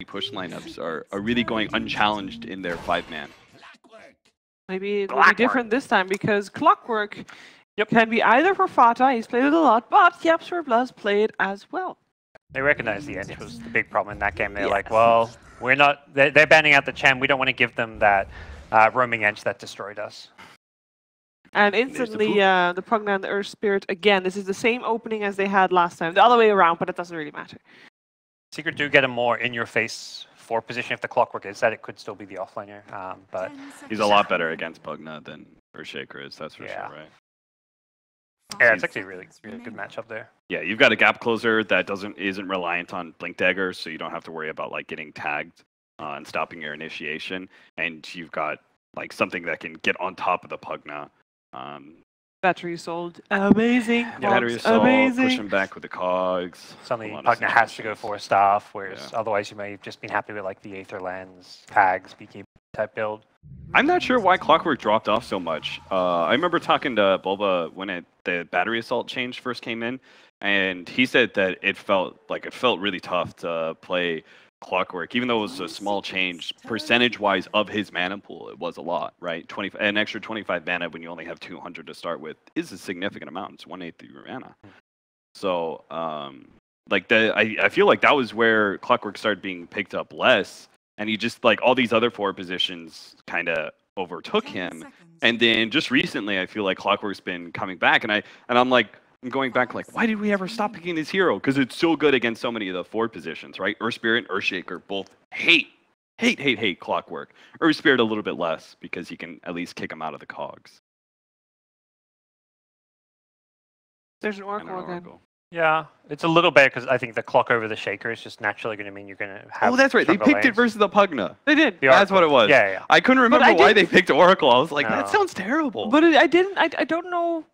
push lineups are really going unchallenged in their 5-man. Maybe it will be different this time because Clockwork can be either for Fata, he's played it a lot, but Yapswer Bloods play it as well. They recognize the edge was the big problem in that game. They're like, well, we're not. They're banning out the Chen. We don't want to give them that roaming edge that destroyed us. And instantly, the Pugna and the Earth Spirit, again, this is the same opening as they had last time. The other way around, but it doesn't really matter. Secret do get a more in-your-face 4 position if the Clockwork is that. It could still be the offlaner, but... He's a lot better against Pugna than Earthshaker is, that's for sure, right? Yeah, it's actually a really good matchup there. Yeah, you've got a gap closer that isn't reliant on Blink Dagger, so you don't have to worry about like getting tagged and stopping your initiation. And you've got like something that can get on top of the Pugna. Battery sold. Amazing. Yeah, battery sold, push him back with the cogs. Suddenly Pugna has to go for a staff, whereas otherwise you may have just been happy with like the Aether Lens, tags, BK type build. I'm not sure why Clockwork dropped off so much. I remember talking to Bulba when the battery assault change first came in, and he said that it felt really tough to play Clockwork, even though it was a small change percentage-wise of his mana pool. It was a lot, right? An extra 25 mana when you only have 200 to start with is a significant amount. It's 1/8 of your mana. So, I feel like that was where Clockwork started being picked up less. And he just, like, all these other 4 positions kind of overtook him. And then just recently, I feel like Clockwork's been coming back. And I'm going back, like, why did we ever stop picking this hero? Because it's so good against so many of the 4 positions, right? Earth Spirit and Earthshaker both hate Clockwork. Earth Spirit a little bit less, because he can at least kick him out of the cogs. There's an Oracle again. Yeah, it's a little bad because I think the clock over the Shaker is just naturally going to mean you're going to have. Oh, that's right. They picked it versus the Pugna. They did. That's what it was. Yeah. I couldn't remember why they picked Oracle. I was like, that sounds terrible. But I don't know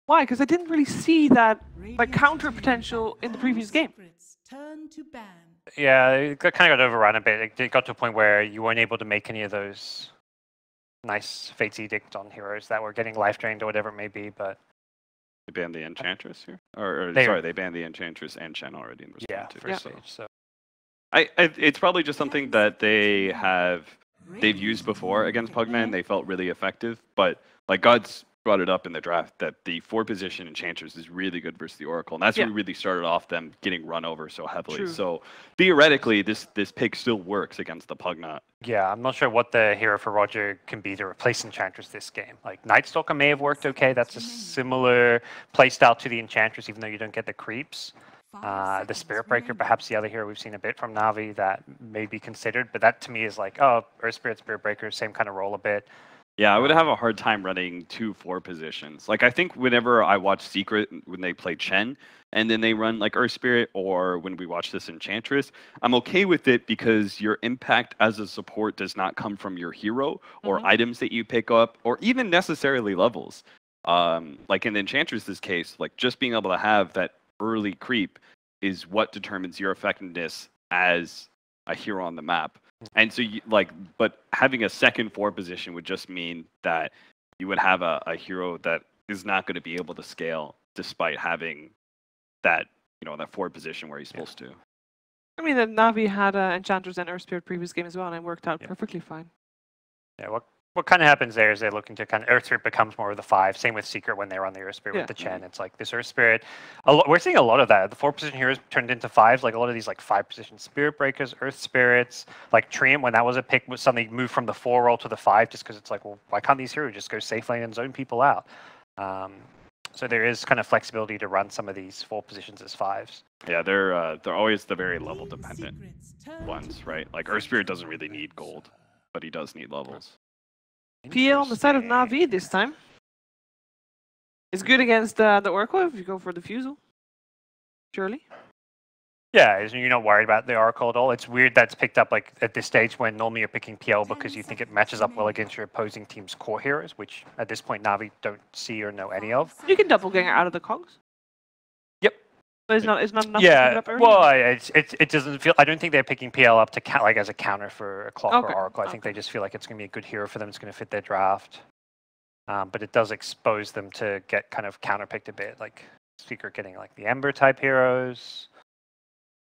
why, because I didn't really see that like counter potential in the previous game. Yeah, it kind of got overrun a bit. It got to a point where you weren't able to make any of those nice Fate's Edict on heroes that were getting life drained or whatever it may be, but. They banned the Enchantress here? They banned the Enchantress and Chen already in response to first stage. So. It's probably just something that they've used before against Pugna and they felt really effective. But like God's brought it up in the draft that the 4 position Enchantress is really good versus the Oracle. And that's what really started off them getting run over so heavily. True. So theoretically, this pick still works against the Pugna. Yeah, I'm not sure what the hero for Roger can be to replace Enchantress this game. Like, Night Stalker may have worked okay. That's a similar playstyle to the Enchantress, even though you don't get the creeps. The Spirit Breaker, perhaps the other hero we've seen a bit from Na'Vi that may be considered. But that, to me, is like, oh, Earth Spirit, Spirit Breaker, same kind of role a bit. Yeah, I would have a hard time running 2 4 positions. Like, I think whenever I watch Secret, when they play Chen, and then they run, like, Earth Spirit, or when we watch this Enchantress, I'm okay with it because your impact as a support does not come from your hero, or items that you pick up, or even necessarily levels. Like, in the Enchantress's case, like, just being able to have that early creep is what determines your effectiveness as a hero on the map. And so, but having a second 4 position would just mean that you would have a hero that is not going to be able to scale despite having that, that 4 position where he's supposed to. I mean, the Na'Vi had Enchantress and Earth Spirit previous game as well, and it worked out perfectly fine. Yeah, what kind of happens there is they're looking to kind of Earth Spirit becomes more of the 5. Same with Secret when they run the Earth Spirit with the Chen. It's like this Earth Spirit. We're seeing a lot of that. The 4 position heroes turned into 5s. Like a lot of these like 5 position Spirit Breakers, Earth Spirits, like Treant when that was a pick was suddenly moved from the 4 role to the 5 just because it's like, well, why can't these heroes just go safe lane and zone people out? So there is kind of flexibility to run some of these 4 positions as 5s. Yeah, they're always the very level dependent ones, right? Like Earth Spirit doesn't really need gold, but he does need levels. PL on the side of Na'Vi this time. It's good against the Oracle if you go for the Fusel. Surely. Yeah, you're not worried about the Oracle at all. It's weird that's picked up like at this stage when normally you're picking PL because you think it matches up well against your opposing team's core heroes, which at this point Na'Vi don't see or know any of. You can doppelganger out of the cogs. Yep. But it's not enough to pick it up early? Well, it doesn't feel. I don't think they're picking PL up to like as a counter for a Clock or Oracle. I think they just feel like it's going to be a good hero for them. It's going to fit their draft. But it does expose them to get kind of counterpicked a bit, like Secret getting like the Ember type heroes.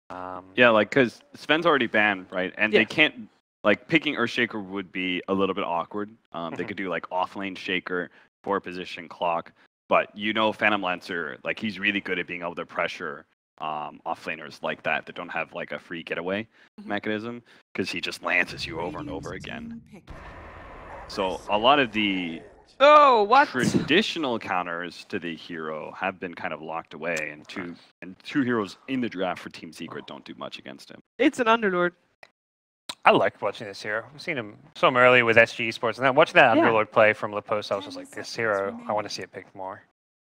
Yeah, like, because Sven's already banned, right? And Yeah. they can't, like, picking Earthshaker would be a little bit awkward. They could do, like, off-lane Shaker, 4-position Clock. But you know Phantom Lancer, like, he's really good at being able to pressure off-laners like that don't have, like, a free getaway mechanism, because he just lances you over and over again. So a lot of the traditional counters to the hero have been kind of locked away, and two heroes in the draft for Team Secret don't do much against him. It's an Underlord. I liked watching this hero. We've seen him so early with SG Esports, and then watching that Underlord play from La Poste, I was just like, this hero, I want to see it picked more.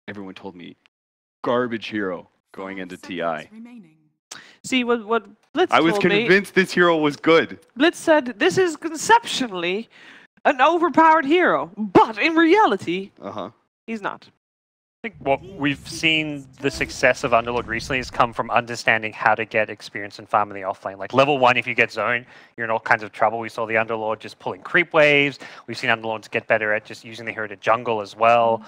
Everyone told me, garbage hero going into TI. See, what Blitz I was told me, convinced this hero was good. Blitz said, this is conceptually an overpowered hero, but in reality, he's not. I think what we've seen the success of Underlord recently has come from understanding how to get experience and farm in the offlane. Like level 1, if you get zone, you're in all kinds of trouble. We saw the Underlord just pulling creep waves. We've seen Underlords get better at just using the hero to jungle as well.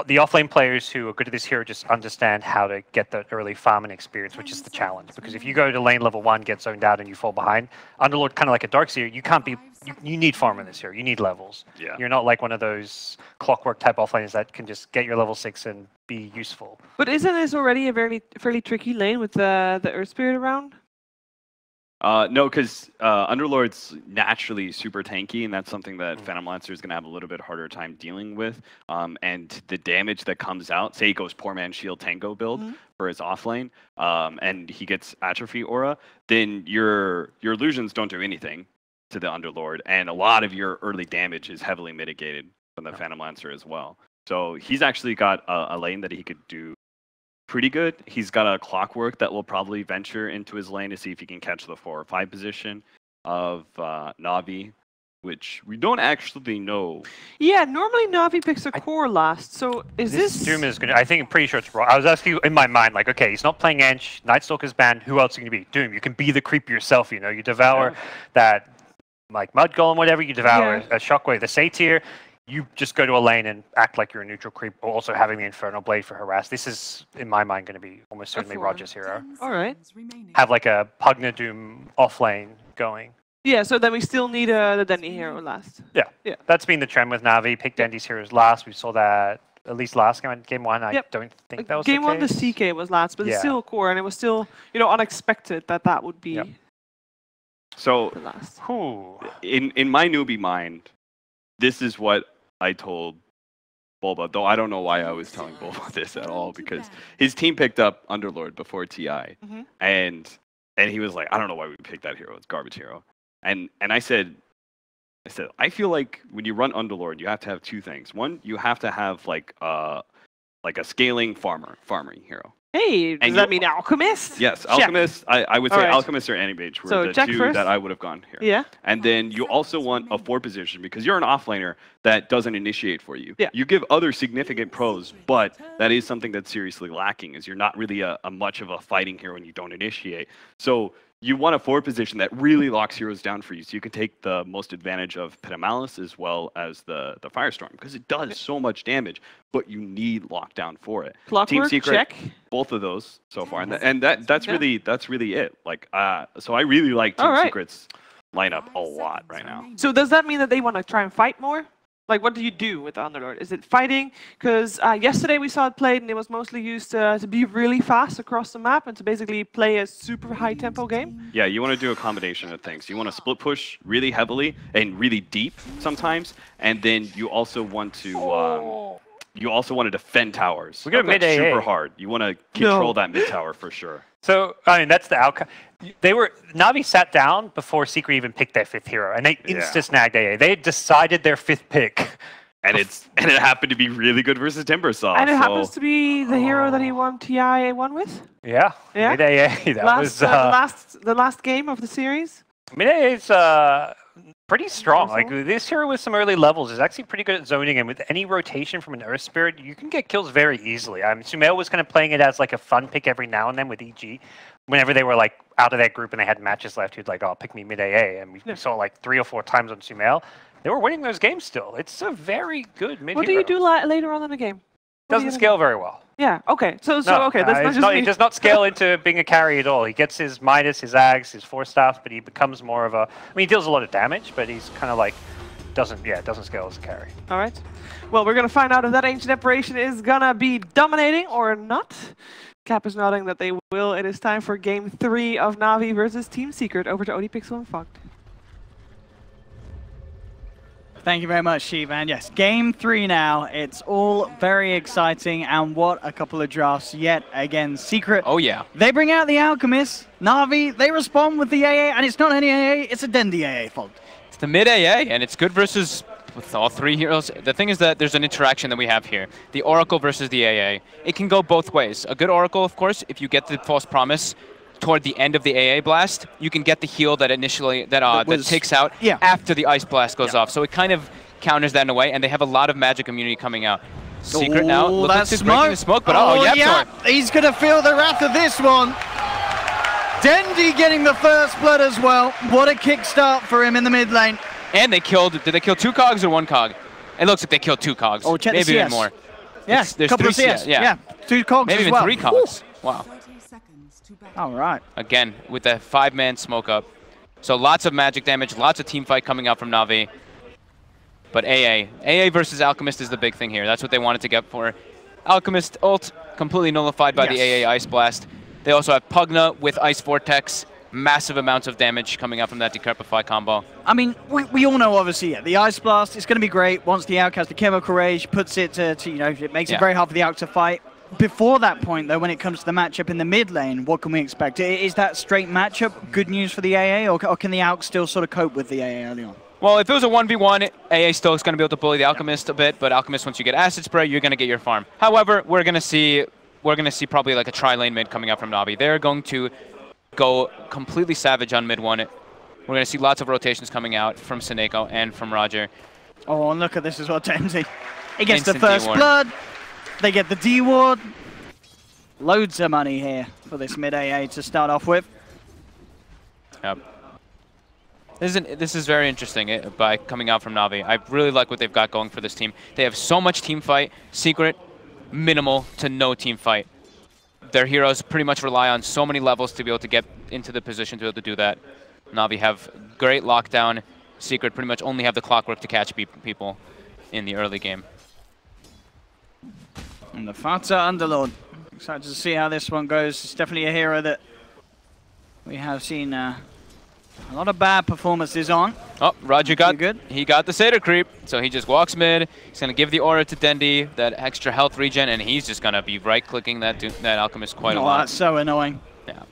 The offlane players who are good at this hero just understand how to get the early farming experience, which is the challenge. Because if you go to lane level 1, get zoned out, and you fall behind, Underlord, kind of like a Darkseer, you can't be. You need farm in this hero. You need levels. Yeah. You're not like one of those clockwork type offlaners that can just get your level 6 and be useful. But isn't this already a fairly tricky lane with the Earth Spirit around? No, because Underlord's naturally super tanky, and that's something that Phantom Lancer is going to have a little bit harder time dealing with. And the damage that comes out, say he goes Poor Man Shield Tango build for his offlane, and he gets Atrophy Aura, then your illusions don't do anything to the Underlord, and a lot of your early damage is heavily mitigated from the Phantom Lancer as well. So he's actually got a lane that he could do pretty good. He's got a Clockwork that will probably venture into his lane to see if he can catch the 4 or 5 position of Na'Vi, which we don't actually know. Yeah, normally Na'Vi picks a core last, so is this... Doom is going to... I'm pretty sure it's wrong. I was asking in my mind, like, okay, he's not playing Ench, Nightstalker's banned, who else is going to be? Doom, you can be the creep yourself, you know, you devour that, like, Mud Golem, whatever, you devour a Shockwave, the Satyr, you just go to a lane and act like you're a neutral creep, also having the Infernal Blade for harass. This is, in my mind, going to be almost certainly Roger's hero. All right. Have like a Pugna Doom off lane going. Yeah, so then we still need the Dendy hero last. Yeah. That's been the trend with Na'Vi. Pick Dendy's heroes last. We saw that at least last game 1. I don't think that was game the case. 1, the CK was last, but it's still core, and it was still, you know, unexpected that would be so the last. In my newbie mind, this is what I told Bulba, though I don't know why I was telling Bulba this at all, because his team picked up Underlord before TI, and he was like, I don't know why we picked that hero. It's garbage hero. And I said, I feel like when you run Underlord, you have to have 2 things. One, you have to have like a scaling farming hero. Hey, does that mean Alchemist? Yes, Alchemist. I would say Alchemist or Anti-Mage were the 2 first. that I would have gone here. Yeah. And then you also want a 4 position, because you're an offlaner that doesn't initiate for you. Yeah. You give other significant pros, but that is something that's seriously lacking, is you're not really a much of a fighting hero when you don't initiate. So you want a 4 position that really locks heroes down for you, so you can take the most advantage of Petamalis as well as the Firestorm, because it does so much damage, but you need lockdown for it. Clockwork, Team Secret, check. Both of those so far, and that's really it. Like, so I really like Team Secret's lineup a lot right now. So does that mean that they want to try and fight more? Like, what do you do with the Underlord? Is it fighting? Because yesterday we saw it played, and it was mostly used to be really fast across the map and to basically play a super high-tempo game. Yeah, you want to do a combination of things. You want to split push really heavily and really deep sometimes, and then you also want to defend towers. We got mid-AA. Super hard. You want to control that mid tower for sure. So, I mean, that's the outcome. Na'Vi sat down before Secret even picked their 5th hero, and they insta-snagged AA. They had decided their 5th pick. And it happened to be really good versus Timbersaw. And it happens to be the hero that he won TI 1 with? Yeah. Mid-AA. That was the last game of the series? Mid-AA's pretty strong. Like, this hero with some early levels is actually pretty good at zoning, and with any rotation from an Earth Spirit, you can get kills very easily. I mean, Sumail was kind of playing it as like a fun pick every now and then with EG. Whenever they were like out of that group and they had matches left, he'd like, oh, pick me mid-AA, and we saw like 3 or 4 times on Sumail. They were winning those games still. It's a very good mid-hero. What do you do later on in the game? Doesn't scale very well. Yeah, okay. So okay, that's not just me. He does not scale into being a carry at all. He gets his Midas, his Ags, his Force Staff, but he becomes more of a... I mean, he deals a lot of damage, but he's kind of like... doesn't scale as a carry. All right. Well, we're going to find out if that Ancient Apparition is going to be dominating or not. Cap is nodding that they will. It is time for Game 3 of Na'Vi versus Team Secret. Over to ODPixel and Fogged. Thank you very much, Sheev. And yes, Game 3 now. It's all very exciting, and what a couple of drafts yet again. Secret. Oh, yeah. They bring out the Alchemist. Na'Vi, they respond with the AA, and it's not any AA, it's a Dendi AA fault. It's the mid AA, and it's good versus with all three heroes. The thing is that there's an interaction that we have here. The Oracle versus the AA. It can go both ways. A good Oracle, of course, if you get the False Promise toward the end of the AA blast, you can get the heal that initially that takes out after the Ice Blast goes off. So it kind of counters that in a way, and they have a lot of magic immunity coming out. Secret now looking to break the smoke, but yeah, he's going to feel the wrath of this one. Dendi getting the first blood as well. What a kickstart for him in the mid lane. And they killed, did they kill 2 cogs or 1 cog? It looks like they killed 2 cogs. Oh, check maybe the CS. even more. Yeah, there's couple 3 of CS. Yeah, 2 cogs maybe as even well. 3 cogs. Ooh. Wow. All right. Again, with the 5-man smoke up. So lots of magic damage, lots of team fight coming out from Na'Vi. But AA versus Alchemist is the big thing here. That's what they wanted to get for. Alchemist ult completely nullified by the AA Ice Blast. They also have Pugna with Ice Vortex. Massive amounts of damage coming out from that Decrepify combo. I mean, we all know, obviously, the Ice Blast is going to be great once the Alc has the Chemical Rage, puts it to you know, it makes it very hard for the Alc to fight. Before that point, though, when it comes to the matchup in the mid lane, what can we expect? Is that straight matchup good news for the AA, or can the Alc still sort of cope with the AA early on? Well, if it was a 1v1, AA still is going to be able to bully the Alchemist a bit, but Alchemist, once you get Acid Spray, you're going to get your farm. However, we're going to see probably like a tri-lane mid coming out from Na'Vi. They're going to go completely savage on mid 1. We're going to see lots of rotations coming out from Seneko and from Roger. Oh, and look at this as well, Temsy. He gets Instant the first D-ward. blood. They get the D-ward. Loads of money here for this mid AA to start off with. Yep. This is very interesting by coming out from Na'Vi. I really like what they've got going for this team. They have so much team fight. Secret, minimal to no team fight. Their heroes pretty much rely on so many levels to be able to get into the position to be able to do that. Na'Vi have great lockdown. Secret pretty much only have the clockwork to catch people in the early game. And the Fata Underlord. Excited to see how this one goes. It's definitely a hero that we have seen a lot of bad performances on. Oh, Roger got the Seder creep, so he just walks mid. He's going to give the aura to Dendi, that extra health regen, and he's just going to be right-clicking that Alchemist quite a lot. That's so annoying. Yeah.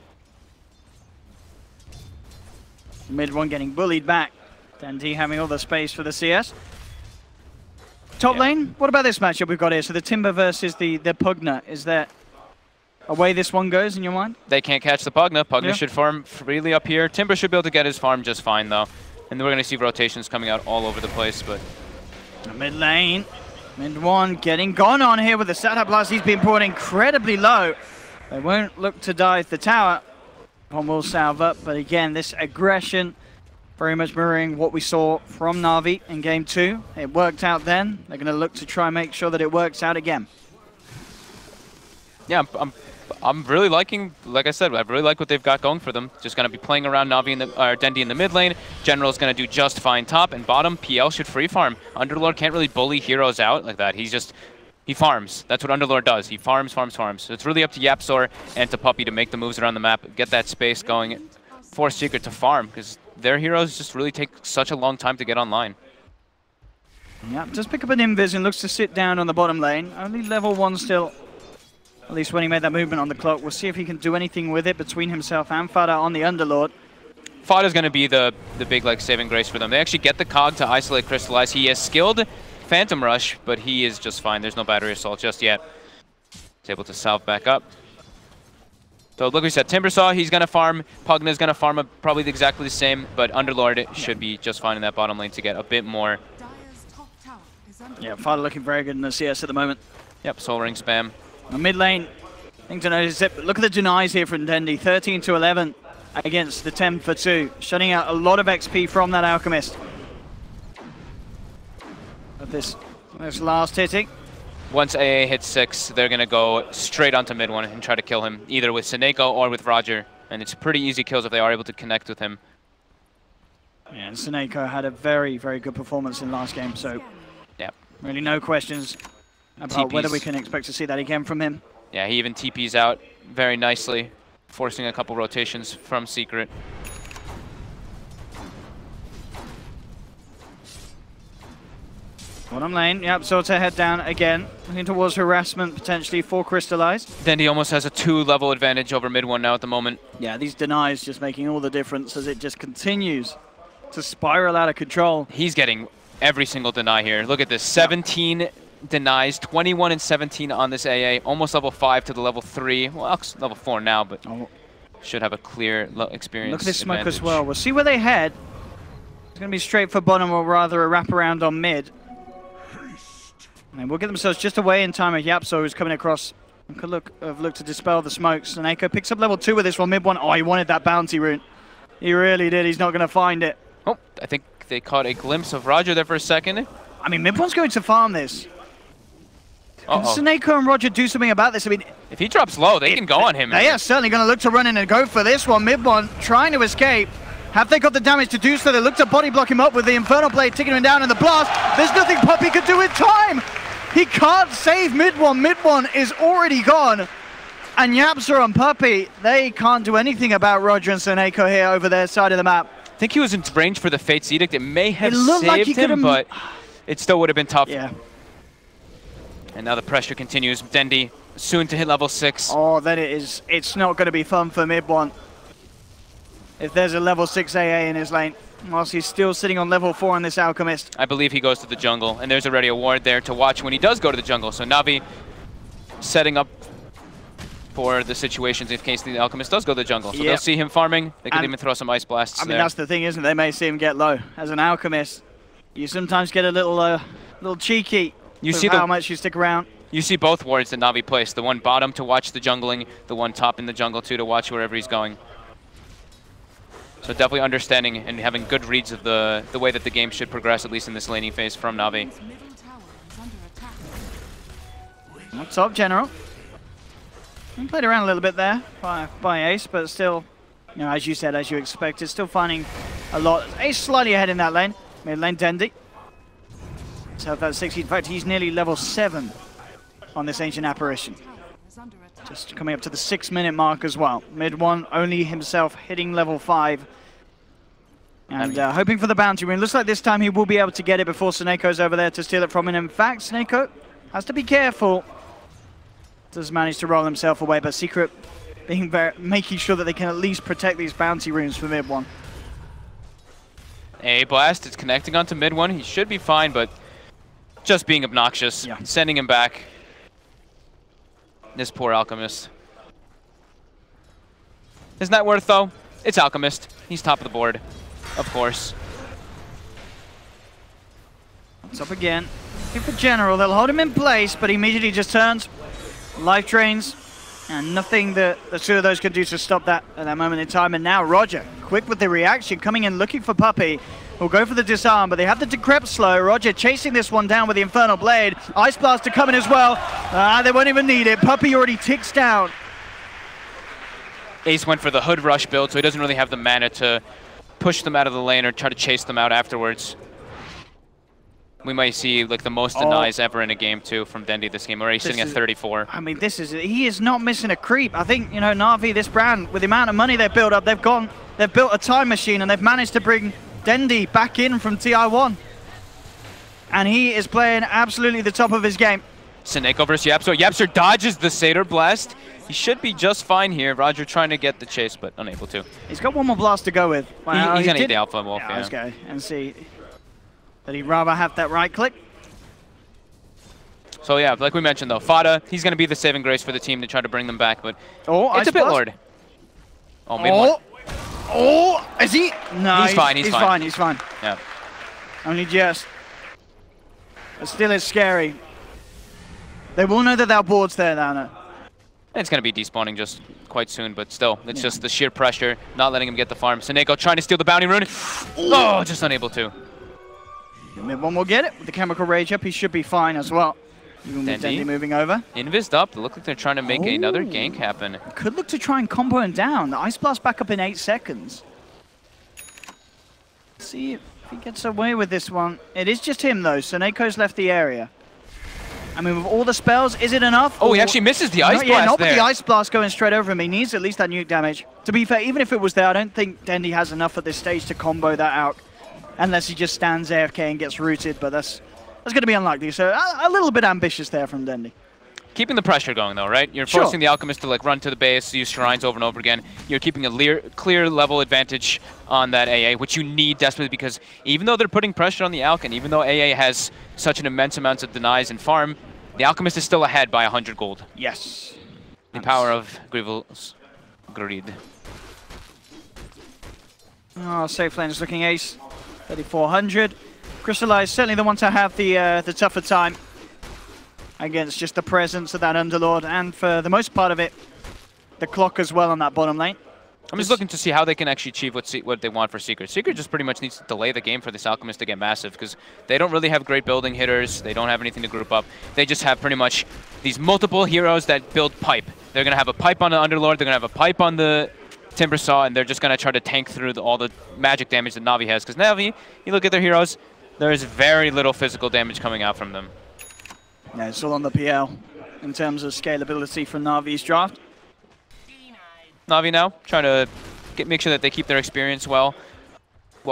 Mid 1 getting bullied back. Dendi having all the space for the CS. Top lane, what about this matchup we've got here? So the Timber versus the Pugna. Is that a way this one goes in your mind? They can't catch the Pugna. Pugna should farm freely up here. Timber should be able to get his farm just fine, though. And then we're going to see rotations coming out all over the place, but... Mid lane, mid 1 getting gone on here with the setup blast. He's been brought incredibly low. They won't look to dive the tower. One will salve up, but again, this aggression very much mirroring what we saw from Na'Vi in Game 2. It worked out then. They're going to look to try and make sure that it works out again. Yeah, I'm really liking, like I said, I really like what they've got going for them. Just going to be playing around Na'Vi Dendi in the mid lane. General's going to do just fine top, and bottom, PL should free farm. Underlord can't really bully heroes out like that. He farms. That's what Underlord does. He farms. So it's really up to Yapzor and to Puppey to make the moves around the map, get that space going, force Secret to farm, because their heroes just really take such a long time to get online. Yeah, just pick up an Invis and looks to sit down on the bottom lane. Only level 1 still, at least when he made that movement on the clock. We'll see if he can do anything with it between himself and Fada on the Underlord. Fada's going to be the big saving grace for them. They actually get the cog to isolate Crystallize. He has skilled Phantom Rush, but he is just fine. There's no battery assault just yet. He's able to salve back up. So look, we said Timbersaw, he's going to farm. Pugna's going to farm probably exactly the same, but Underlord should be just fine in that bottom lane to get a bit more. Yeah, Fada looking very good in the CS at the moment. Yep, Soul Ring spam. The mid lane, thing to notice is that look at the denies here from Dendi. 13 to 11 against the 10 for 2. Shutting out a lot of XP from that Alchemist. But this last hitting. once AA hits 6, they're going to go straight onto mid 1 and try to kill him, either with Seneko or with Roger. And it's pretty easy kills if they are able to connect with him. Yeah, and Seneko had a very, very good performance in last game, so yeah, really no questions about whether we can expect to see that again from him. Yeah, he even TPs out very nicely, forcing a couple rotations from Secret. Bottom lane, yep, so to head down again, looking towards harassment potentially for Crystallized. Dendi almost has a 2-level advantage over mid 1 now at the moment. Yeah, these denies just making all the difference as it just continues to spiral out of control. He's getting every single deny here. Look at this, 17 denies, 21 and 17 on this AA, almost level 5 to the level 3. Well, level 4 now, but should have a clear experience. Look at this smoke advantage as well. We'll see where they head. It's going to be straight for bottom, or rather a wraparound on mid. And we'll get themselves just away in time of Yapso, who's coming across and could have looked to dispel the smokes. And Echo picks up level 2 with this one, mid 1. Oh, he wanted that bounty rune. He really did. He's not going to find it. Oh, I think they caught a glimpse of Roger there for a second. I mean, mid 1's going to farm this. Can Seneko and Roger do something about this? I mean, if he drops low, they can go on him. They are certainly going to look to run in and go for this one. Mid 1 trying to escape. Have they got the damage to do so? They look to body block him up with the Infernal Blade, taking him down in the blast. There's nothing Puppey could do in time. He can't save mid 1. Mid 1 is already gone. And Yapsa and Puppey, they can't do anything about Roger and Seneko here over their side of the map. I think he was in range for the Fate's Edict. It may have saved like him, but it still would have been tough. Yeah. And now the pressure continues. Dendi soon to hit level 6. Oh, then it's not going to be fun for mid 1. If there's a level 6 AA in his lane, whilst he's still sitting on level 4 on this Alchemist. I believe he goes to the jungle, and there's already a ward there to watch when he does go to the jungle. So Navi setting up for the situations in case the Alchemist does go to the jungle. So they'll see him farming. They can even throw some ice blasts there. That's the thing, isn't it? They may see him get low. As an Alchemist, you sometimes get a little cheeky with how much you stick around. You see both wards that Navi placed. The one bottom to watch the jungling, the one top in the jungle too to watch wherever he's going. So definitely understanding and having good reads of the way that the game should progress, at least in this laning phase from Navi. What's up, General? We played around a little bit there by Ace, but still, you know, as you said, as you expected, still finding a lot. Ace slightly ahead in that lane. Mid lane, Dendi. So that's 60. In fact, he's nearly level 7 on this Ancient Apparition. Just coming up to the 6-minute mark as well. Mid 1, only himself hitting level 5. And hoping for the bounty rune. Looks like this time he will be able to get it before Seneko's over there to steal it from him. In fact, Seneko has to be careful. Does manage to roll himself away, but Secret being making sure that they can at least protect these bounty runes for mid 1. A blast, it's connecting onto mid 1. He should be fine, but just being obnoxious. Yeah. Sending him back. This poor Alchemist. Isn't that worth though? It's Alchemist. He's top of the board. Of course. It's up again. Looking for General. They'll hold him in place, but he immediately just turns. Life drains. And nothing that the two of those can do to stop that at that moment in time. And now Roger, quick with the reaction, coming in looking for Puppey. Will go for the disarm, but they have the decrep slow. Roger chasing this one down with the Infernal Blade. Ice Blast to come in as well. They won't even need it. Puppey already ticks down. Ace went for the Hood Rush build, so he doesn't really have the mana to push them out of the lane or try to chase them out afterwards. We might see like the most denies ever in a game too from Dendi this game. We're already sitting at 34. I mean, he is not missing a creep. I think, you know, Na'Vi, this brand, with the amount of money they've built up, they've built a time machine and they've managed to bring Dendi back in from TI1. And he is playing absolutely the top of his game. Seneko versus Yapso. Yapso dodges the Satyr Blast. He should be just fine here. Roger trying to get the chase, but unable to. He's got one more blast to go with. Wow, he's going to eat the Alpha Wolf, yeah. Let's go and see that he'd rather have that right click. So yeah, like we mentioned though, Fada, he's going to be the saving grace for the team to try to bring them back, but it's a bit Lord. Is he? No, he's fine. He's fine. Yeah. Only just. But still, it's scary. They will know that their board's there, Nana. It's going to be despawning just quite soon, but still, it's just the sheer pressure, not letting him get the farm. Seneko trying to steal the bounty rune. Oh, just unable to. Mid one will get it with the chemical rage up. He should be fine as well. Even with Dendi moving over. Invised up. They look like they're trying to make another gank happen. Could look to try and combo him down. The Ice Blast back up in 8 seconds. See if he gets away with this one. It is just him though, so Nako's left the area. I mean, with all the spells, is it enough? Oh, he actually misses the Ice Blast Yeah, not there. with the Ice Blast going straight over him. He needs at least that nuke damage. To be fair, even if it was there, I don't think Dendi has enough at this stage to combo that out. Unless he just stands AFK and gets rooted, but that's going to be unlikely. So a little bit ambitious there from Dendi. Keeping the pressure going though, right? You're forcing the Alchemist to like run to the base, use shrines over and over again. You're keeping a clear level advantage on that AA, which you need desperately because even though they're putting pressure on the Alch, and even though AA has such an immense amount of denies and farm, the Alchemist is still ahead by 100 gold. Yes. The power of Grivel's greed. Oh, safe lane is looking ace. 3,400. Crystallize certainly the one to have the tougher time against just the presence of that Underlord, and for the most part of it, the clock as well on that bottom lane. I'm just looking to see how they can actually achieve what they want for Secret. Secret just pretty much needs to delay the game for this Alchemist to get massive, because they don't really have great building hitters, they don't have anything to group up. They just have pretty much these multiple heroes that build pipe. They're going to have a pipe on the Underlord, they're going to have a pipe on the Timbersaw, and they're just going to try to tank through all the magic damage that Na'Vi has. Because Na'Vi, you look at their heroes, there is very little physical damage coming out from them. Yeah, it's all on the PL in terms of scalability for Na'Vi's draft. Na'Vi now trying to make sure that they keep their experience well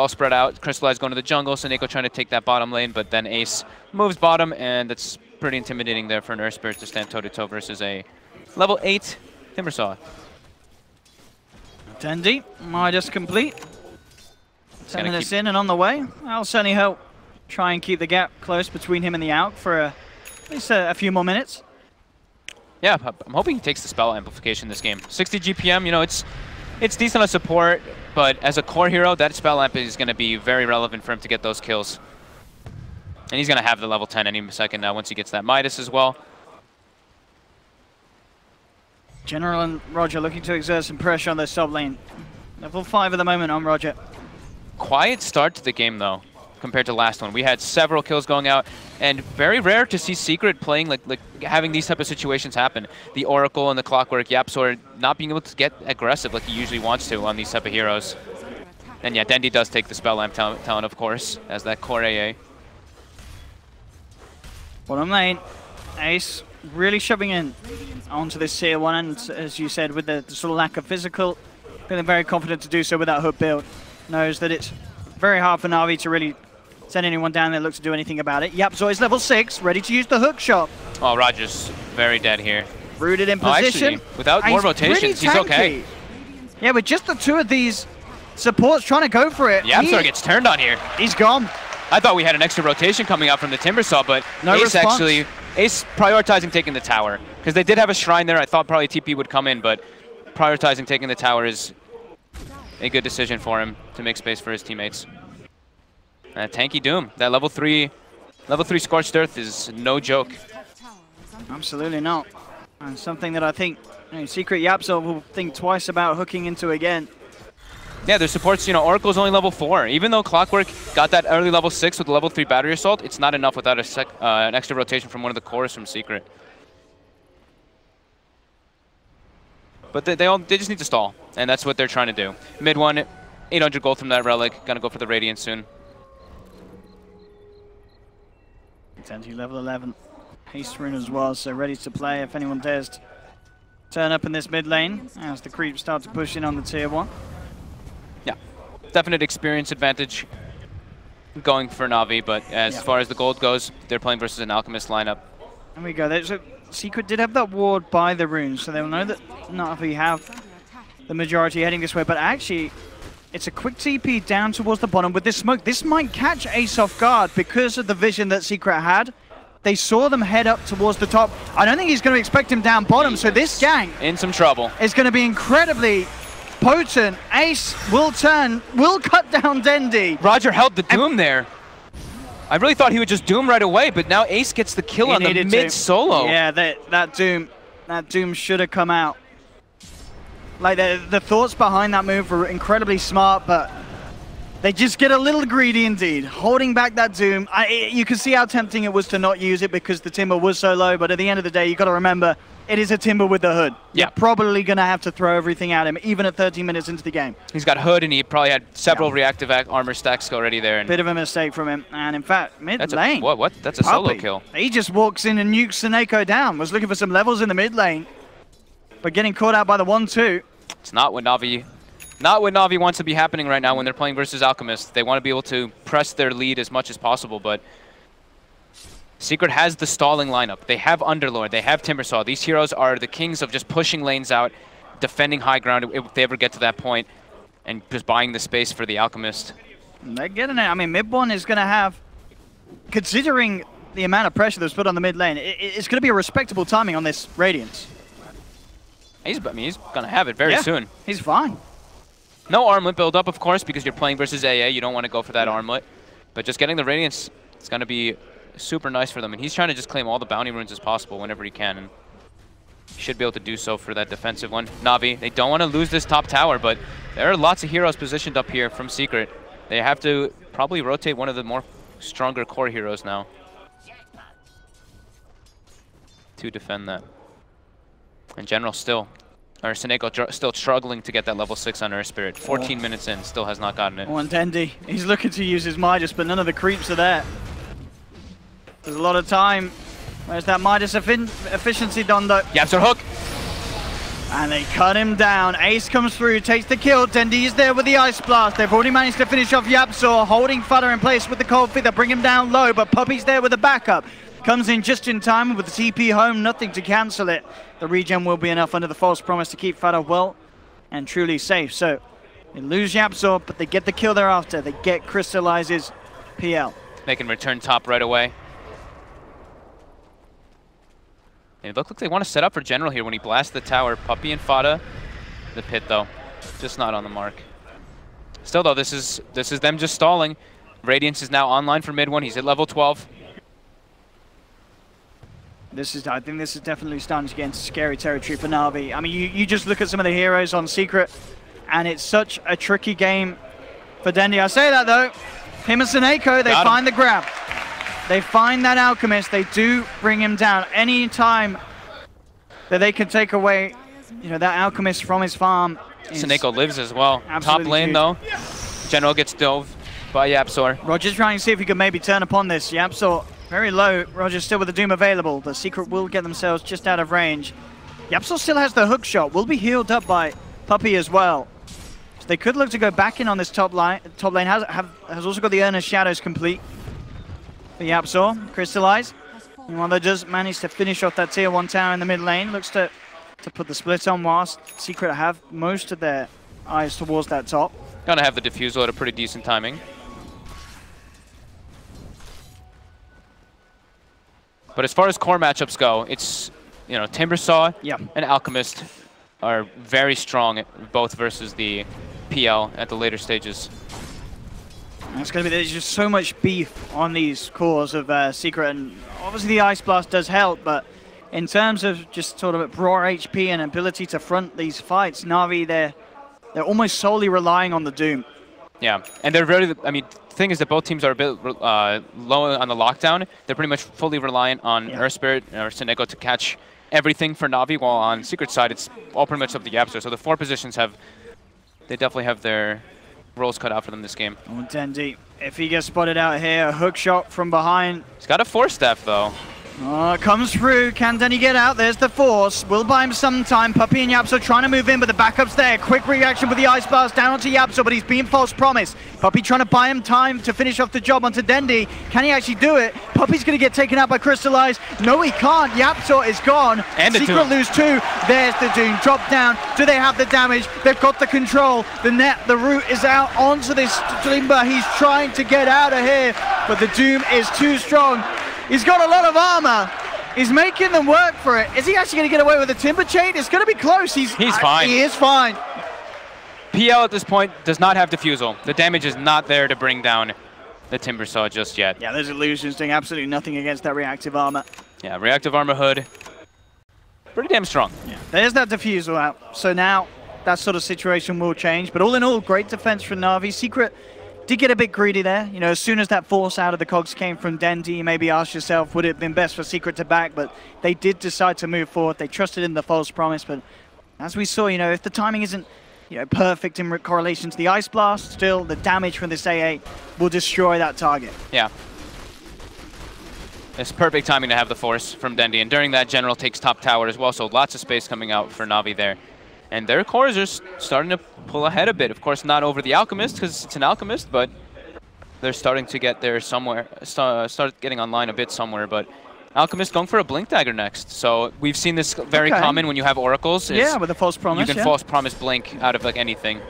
spread out. Crystallize going to the jungle, Saneko trying to take that bottom lane, but then Ace moves bottom, and that's pretty intimidating there for an Earth Spirit to stand toe-to-toe versus a level 8 Timbersaw. Dendi, Midas complete. 10 minutes in and on the way. That'll certainly help try and keep the gap close between him and the Alch for at least a few more minutes. Yeah, I'm hoping he takes the spell amplification this game. 60 GPM, you know, it's decent on support, but as a core hero, that spell amp is going to be very relevant for him to get those kills. And he's going to have the level 10 any second now once he gets that Midas as well. General and Roger looking to exert some pressure on their sub lane. Level 5 at the moment on Roger. Quiet start to the game though, compared to last one. We had several kills going out, and very rare to see Secret playing like having these type of situations happen. The Oracle and the Clockwork Yapsor not being able to get aggressive like he usually wants to on these type of heroes. And yeah, Dendi does take the spell amp talent, of course, as that core AA. Bottom lane, Ace really shoving in onto this tier 1, and as you said, with the sort of lack of physical, feeling very confident to do so with that hook build. Knows that it's very hard for Na'Vi to really send anyone down there look to do anything about it. Yapzor is level 6, ready to use the hook shot. Oh, Roger's very dead here. Rooted in position. Actually, without more rotations, he's okay. Yeah, with just the 2 of these supports trying to go for it. Yapzor gets turned on here. He's gone. I thought we had an extra rotation coming out from the Timbersaw, but no Ace response. actually, Ace prioritizing taking the tower. Because they did have a shrine there. I thought probably TP would come in, but prioritizing taking the tower is a good decision for him to make space for his teammates. Tanky Doom, that level 3 Scorched Earth is no joke. Absolutely not. And something that I think Secret Yapzor will think twice about hooking into again. Yeah, their supports, Oracle's only level 4. Even though Clockwork got that early level 6 with the level 3 Battery Assault, it's not enough without an extra rotation from one of the cores from Secret. But they just need to stall, and that's what they're trying to do. Mid 1, 800 gold from that Relic. Gonna go for the Radiant soon. Dendi level 11. Haste Rune as well, so ready to play if anyone dares to turn up in this mid lane as the creeps start to push in on the tier 1. Yeah, definite experience advantage going for Na'Vi, but as far as the gold goes, they're playing versus an Alchemist lineup. There we go. There's Secret did have that ward by the runes, so they'll know that Na'Vi have the majority heading this way, but actually it's a quick TP down towards the bottom with this smoke. This might catch Ace off guard because of the vision that Secret had. They saw them head up towards the top. I don't think he's going to expect him down bottom, so this gank in some trouble. Is going to be incredibly potent. Ace will cut down Dendi. Roger held the Doom there. I really thought he would just Doom right away, but now Ace gets the kill on the mid solo. Yeah, that Doom should have come out. Like the thoughts behind that move were incredibly smart, but They just get a little greedy indeed, holding back that Doom. You can see how tempting it was to not use it because the Timber was so low, but at the end of the day, you got to remember, it is a Timber with the hood. Yeah. You're probably going to have to throw everything at him, even at 13 minutes into the game. He's got hood, and he probably had several reactive armor stacks already there. And bit of a mistake from him, and in fact, mid lane. What? That's a solo kill. He just walks in and nukes Seneko down. Was looking for some levels in the mid lane, but getting caught out by the 1-2. It's not what Na'Vi wants to be happening right now when they're playing versus Alchemist. They want to be able to press their lead as much as possible, but Secret has the stalling lineup. They have Underlord, they have Timbersaw. These heroes are the kings of just pushing lanes out, defending high ground if they ever get to that point, and just buying the space for the Alchemist. They're getting it. I mean, mid one is going to have, considering the amount of pressure that's put on the mid lane, it's going to be a respectable timing on this Radiance. He's going to have it very soon. He's fine. No armlet build up, of course, because you're playing versus AA. You don't want to go for that armlet. But just getting the Radiance is going to be super nice for them. And he's trying to just claim all the bounty runes as possible whenever he can. And he should be able to do so for that defensive one. Na'Vi, they don't want to lose this top tower, but there are lots of heroes positioned up here from Secret. They have to probably rotate one of the more stronger core heroes now to defend that. In general, Seneko still struggling to get that level 6 on Earth Spirit. 14 minutes in, still has not gotten it. One Dendi, he's looking to use his Midas, but none of the creeps are there. There's a lot of time. Where's that Midas efficiency, Dondo? Yapsor hook! And they cut him down. Ace comes through, takes the kill. Dendi is there with the Ice Blast. They've already managed to finish off Yapsor, holding Fudder in place with the Cold Feet. They bring him down low, but Puppy's there with the backup. Comes in just in time with the TP home, nothing to cancel it. The regen will be enough under the false promise to keep Fudder well and truly safe. So they lose Yapsor, but they get the kill thereafter. They get Crystallizes PL. They can return top right away. It looks like they want to set up for General here when he blasts the tower. Puppy and Fada, the pit though, just not on the mark. Still though, this is them just stalling. Radiance is now online for mid one. He's at level 12. I think this is definitely starting to get into scary territory for Na'Vi. I mean, you just look at some of the heroes on Secret, and it's such a tricky game for Dendi. I say that though, him and Seneko, they find the grab. They find that Alchemist, they do bring him down. Any time that they can take away, that Alchemist from his farm. Seneko lives as well. Top lane huge. though, General gets dove by Yapsor. Roger's trying to see if he can maybe turn upon this. Yapsor very low. Roger's still with the Doom available. The Secret will get themselves just out of range. Yapsor still has the hook shot. Will be healed up by Puppy as well. So they could look to go back in on this top lane. Top lane has also got the Earnest Shadows complete. For Yapsor, Crystallize. Meanwhile, does manage to finish off that tier 1 tower in the mid lane. Looks to put the split on whilst Secret have most of their eyes towards that top. Gonna have the defusal at a pretty decent timing. But as far as core matchups go, it's, Timbersaw and Alchemist are very strong, both versus the PL at the later stages. It's going to be, there's just so much beef on these cores of Secret, and obviously the Ice Blast does help, but in terms of just sort of raw HP and ability to front these fights, Na'Vi, they're almost solely relying on the Doom. Yeah, and they're very, the thing is that both teams are a bit low on the lockdown. They're pretty much fully reliant on Earth Spirit or Seneko to catch everything for Na'Vi, while on Secret side, it's all pretty much up to Yapsor. So the 4 positions they definitely have their roles cut out for them this game. Oh, Dendi, if he gets spotted out here, a hook shot from behind. He's got a Force Staff though. Oh, it comes through. Can Dendi get out? There's the Force. Will buy him some time. Puppy and Yapsor trying to move in, but the backup's there. Quick reaction with the Ice Blast down onto Yapsor, but he's being false promised. Puppy trying to buy him time to finish off the job onto Dendi. Can he actually do it? Puppy's going to get taken out by Crystallize. No, he can't. Yapsor is gone. And Secret lose 2. There's the Doom. Drop down. Do they have the damage? They've got the control. The net, the root is out onto this Timber. He's trying to get out of here, but the Doom is too strong. He's got a lot of armor. He's making them work for it. Is he actually going to get away with a Timber Chain? It's going to be close. He's fine. He is fine. PL at this point does not have Diffusal. The damage is not there to bring down the Timbersaw just yet. Yeah, those illusions doing absolutely nothing against that reactive armor. Yeah, reactive armor hood. Pretty damn strong. Yeah. There's that Diffusal out. So now that sort of situation will change. But all in all, great defense from Na'Vi. Secret did get a bit greedy there. You know, as soon as that force out of the cogs came from Dendi, you maybe ask yourself, would it have been best for Secret to back? But they did decide to move forward. They trusted in the false promise. But as we saw, you know, if the timing isn't, you know, perfect in correlation to the Ice Blast, still the damage from this AA will destroy that target. Yeah. It's perfect timing to have the force from Dendi. And during that, General takes top tower as well. So lots of space coming out for Na'Vi there. And their cores are starting to pull ahead a bit. Of course, not over the Alchemist, because it's an Alchemist, but they're starting to get there somewhere, start getting online a bit somewhere. But Alchemist going for a Blink Dagger next. So we've seen this very common when you have Oracles. Yeah, with a False Promise. You can False Promise Blink out of like anything.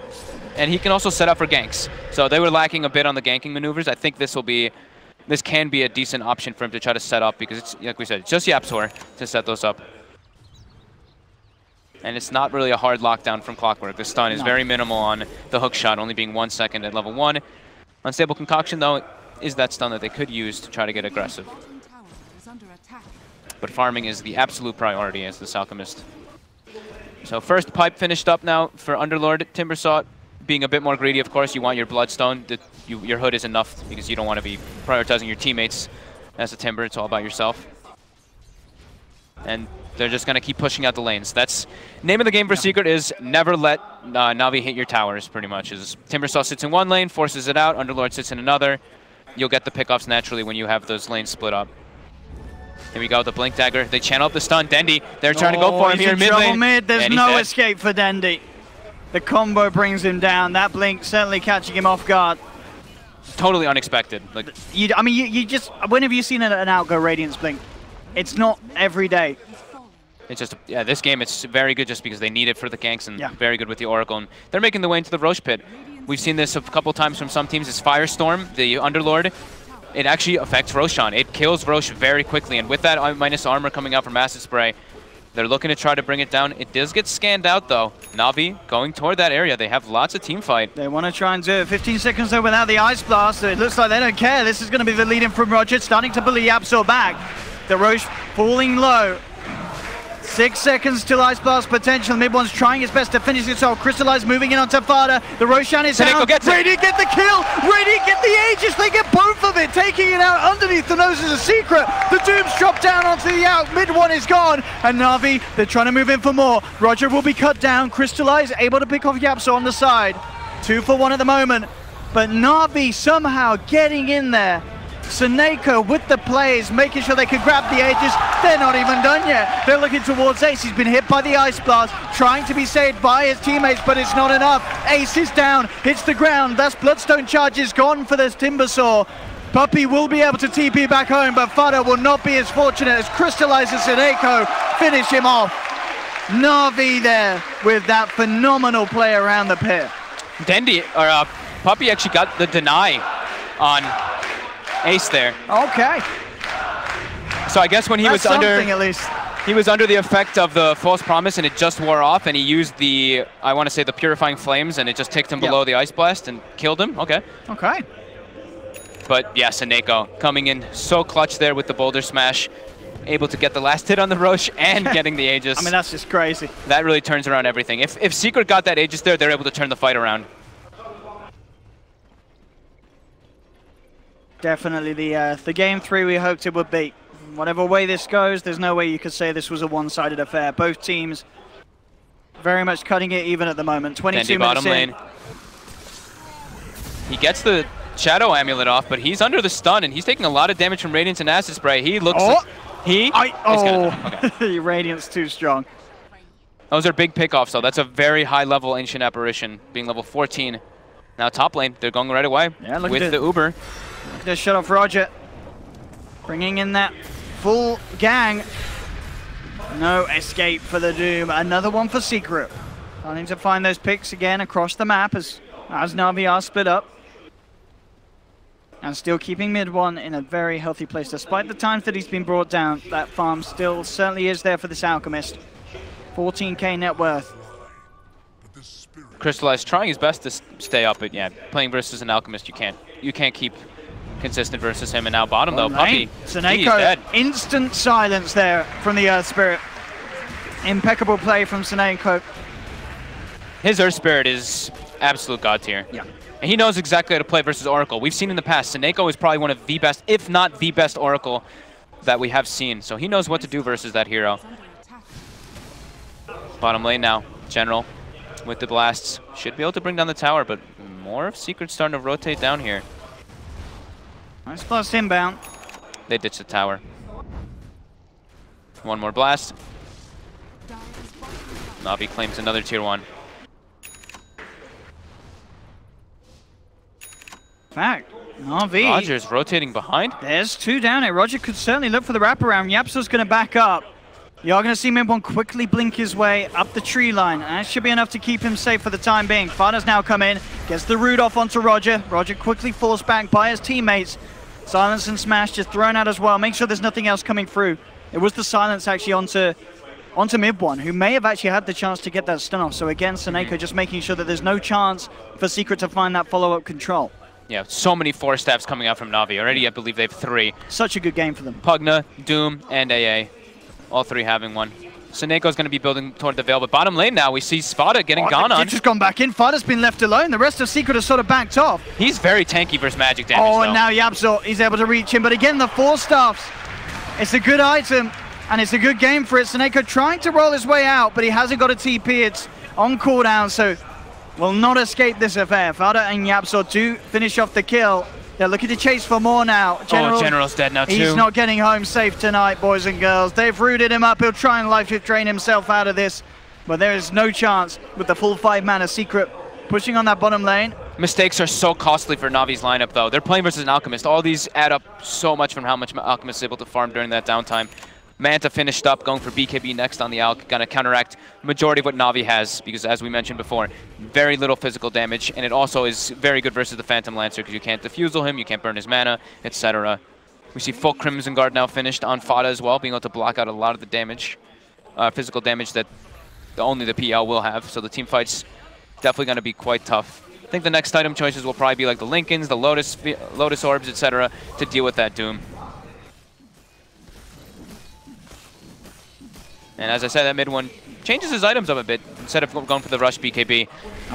And he can also set up for ganks. So they were lacking a bit on the ganking maneuvers. I think this can be a decent option for him to try to set up, because it's, like we said, it's just YapzOr to set those up. And it's not really a hard lockdown from Clockwork. The stun is very minimal on the hook shot, only being 1 second at level 1. Unstable Concoction, though, is that stun that they could use to try to get aggressive. But farming is the absolute priority as this Alchemist. So first pipe finished up now for Underlord. Timbersaw being a bit more greedy, of course. You want your Bloodstone. Your hood is enough because you don't want to be prioritizing your teammates as a Timber. It's all about yourself. And they're just going to keep pushing out the lanes. That's name of the game for Secret is never let Na'Vi hit your towers, pretty much. Timbersaw sits in one lane, forces it out. Underlord sits in another. You'll get the pickoffs naturally when you have those lanes split up. Here we go, the Blink Dagger. They channel up the stun. Dendi, they're trying to go for him here in mid lane. There's no escape for Dendi. The combo brings him down. That Blink certainly catching him off guard. Totally unexpected. Like, I mean, you just, when have you seen an outgo Radiance Blink? It's not every day. It's just, yeah, this game it's very good just because they need it for the ganks, and very good with the Oracle. And they're making the way into the Roche pit. We've seen this a couple times from some teams. It's Firestorm, the Underlord. It actually affects Roshan. It kills Roche very quickly, and with that minus armor coming out from Acid Spray, they're looking to try to bring it down. It does get scanned out, though. Na'Vi going toward that area. They have lots of team fight. They want to try and do it. 15 seconds, though, without the Ice Blast. It looks like they don't care. This is going to be the lead in from Roger, starting to bully YapzOr back. The Roche falling low. 6 seconds till Ice Blast potential. Mid one's trying his best to finish this off. Crystallize moving in onto Fada. The Roshan is out. Radiant get the kill. Radiant get the Aegis. They get both of it. Taking it out underneath the noses of Secret. The Dooms drop down onto the out. Mid one is gone. And Na'Vi, they're trying to move in for more. Roger will be cut down. Crystallize able to pick off YapzOr on the side. 2 for 1 at the moment. But Na'Vi somehow getting in there. Seneko with the plays, making sure they can grab the Aegis. They're not even done yet. They're looking towards Ace. He's been hit by the Ice Blast, trying to be saved by his teammates, but it's not enough. Ace is down, hits the ground. That's Bloodstone charges gone for this Timbersaw. Puppey will be able to TP back home, but Fada will not be as fortunate as Crystallizes Seneko finish him off. Na'Vi there with that phenomenal play around the pit. Dendi, or Puppey actually got the deny on Ace there. Okay. So I guess when he was at least. He was under the effect of the false promise, and it just wore off, and he used the, I want to say, the purifying flames, and it just ticked him below the Ice Blast and killed him. Okay. Okay. But yeah, Seneko coming in so clutch there with the Boulder Smash, able to get the last hit on the Roche and getting the Aegis. I mean, that's just crazy. That really turns around everything. If Secret got that Aegis there, they're able to turn the fight around. Definitely the game 3 we hoped it would be. Whatever way this goes, there's no way you could say this was a one-sided affair. Both teams very much cutting it even at the moment. 22 minutes in. He gets the Shadow Amulet off, but he's under the stun, and he's taking a lot of damage from Radiance and Acid Spray. He looks the Radiance too strong. Those are big pickoffs, though. That's a very high-level Ancient Apparition, being level 14. Now top lane, they're going right away with the Uber. Look at this shut off Roger. Bringing in that full gang. No escape for the Doom. Another one for Secret. Starting to find those picks again across the map as Na'Vi are split up. And still keeping mid one in a very healthy place. Despite the times that he's been brought down, that farm still certainly is there for this Alchemist. 14k net worth. Crystallize trying his best to stay up, but yeah, playing versus an Alchemist, you can't keep consistent versus him. And now bottom though, Puppey, Seneko, instant silence there from the Earth Spirit. Impeccable play from Seneko. His Earth Spirit is absolute god tier. Yeah. And he knows exactly how to play versus Oracle. We've seen in the past, Seneko is probably one of the best, if not the best Oracle that we have seen. So he knows what to do versus that hero. Bottom lane now, General with the blasts. Should be able to bring down the tower, but more of Secret starting to rotate down here. Nice blast inbound. They ditched the tower. One more blast. Na'Vi claims another tier 1. Fact. Na'Vi. Roger's rotating behind. There's 2 down here. Roger could certainly look for the wraparound. Yapso's going to back up. You're going to see Mid1 quickly blink his way up the tree line. And that should be enough to keep him safe for the time being. Fada's now come in, gets the root off onto Roger. Roger quickly forced back by his teammates. Silence and Smash just thrown out as well. Make sure there's nothing else coming through. It was the silence actually onto Mid1, who may have actually had the chance to get that stun off. So again, Seneko just making sure that there's no chance for Secret to find that follow-up control. Yeah, so many 4-staffs coming out from Na'Vi. Already, I believe they have 3. Such a good game for them. Pugna, Doom, and AA. All 3 having one. Seneko's going to be building toward the Veil, but bottom lane now, we see Spada getting gone on. He's just gone back in. Fada's been left alone. The rest of Secret has sort of backed off. He's very tanky versus magic damage, and now Yapso, he's able to reach him. But again, the 4 staffs. It's a good item, and it's a good game for it. Seneko trying to roll his way out, but he hasn't got a TP. It's on cooldown, so will not escape this affair. Fada and Yapso do finish off the kill. They're looking to chase for more now. General's dead now too. He's not getting home safe tonight, boys and girls. They've rooted him up. He'll try and life drain himself out of this, but there is no chance with the full 5-mana Secret pushing on that bottom lane. Mistakes are so costly for Na'Vi's lineup, though. They're playing versus an Alchemist. All these add up so much from how much Alchemist is able to farm during that downtime. Manta finished up, going for BKB next on the Alch, gonna counteract majority of what Na'Vi has, because as we mentioned before, very little physical damage, and it also is very good versus the Phantom Lancer, because you can't defusal him, you can't burn his mana, etc. We see full Crimson Guard now finished on Fada as well, being able to block out a lot of the damage, physical damage that only the PL will have, so the team fight's definitely gonna be quite tough. I think the next item choices will probably be like the Lincolns, the Lotus Orbs, etc. to deal with that Doom. And as I said, that mid one changes his items up a bit. Instead of going for the rush BKB,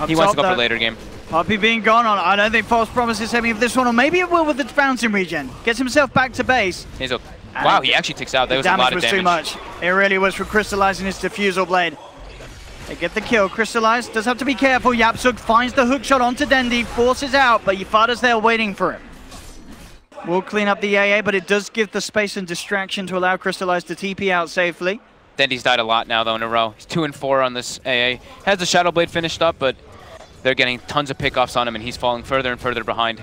he wants to go for later game. Puppey being gone on. I don't think False Promise is having this one, or maybe it will with the Fountain regen. Gets himself back to base. Wow, he actually takes out. That was a lot of damage. Too much. It really was for crystallizing his diffusal blade. They get the kill. Crystallize does have to be careful. Yapsug finds the hook shot onto Dendi, forces out, but Yafada's there waiting for him. We'll clean up the AA, but it does give the space and distraction to allow Crystallize to TP out safely. Dendi's died a lot now, though, in a row. He's 2 and 4 on this AA. Has the Shadow Blade finished up, but they're getting tons of pickoffs on him, and he's falling further and further behind.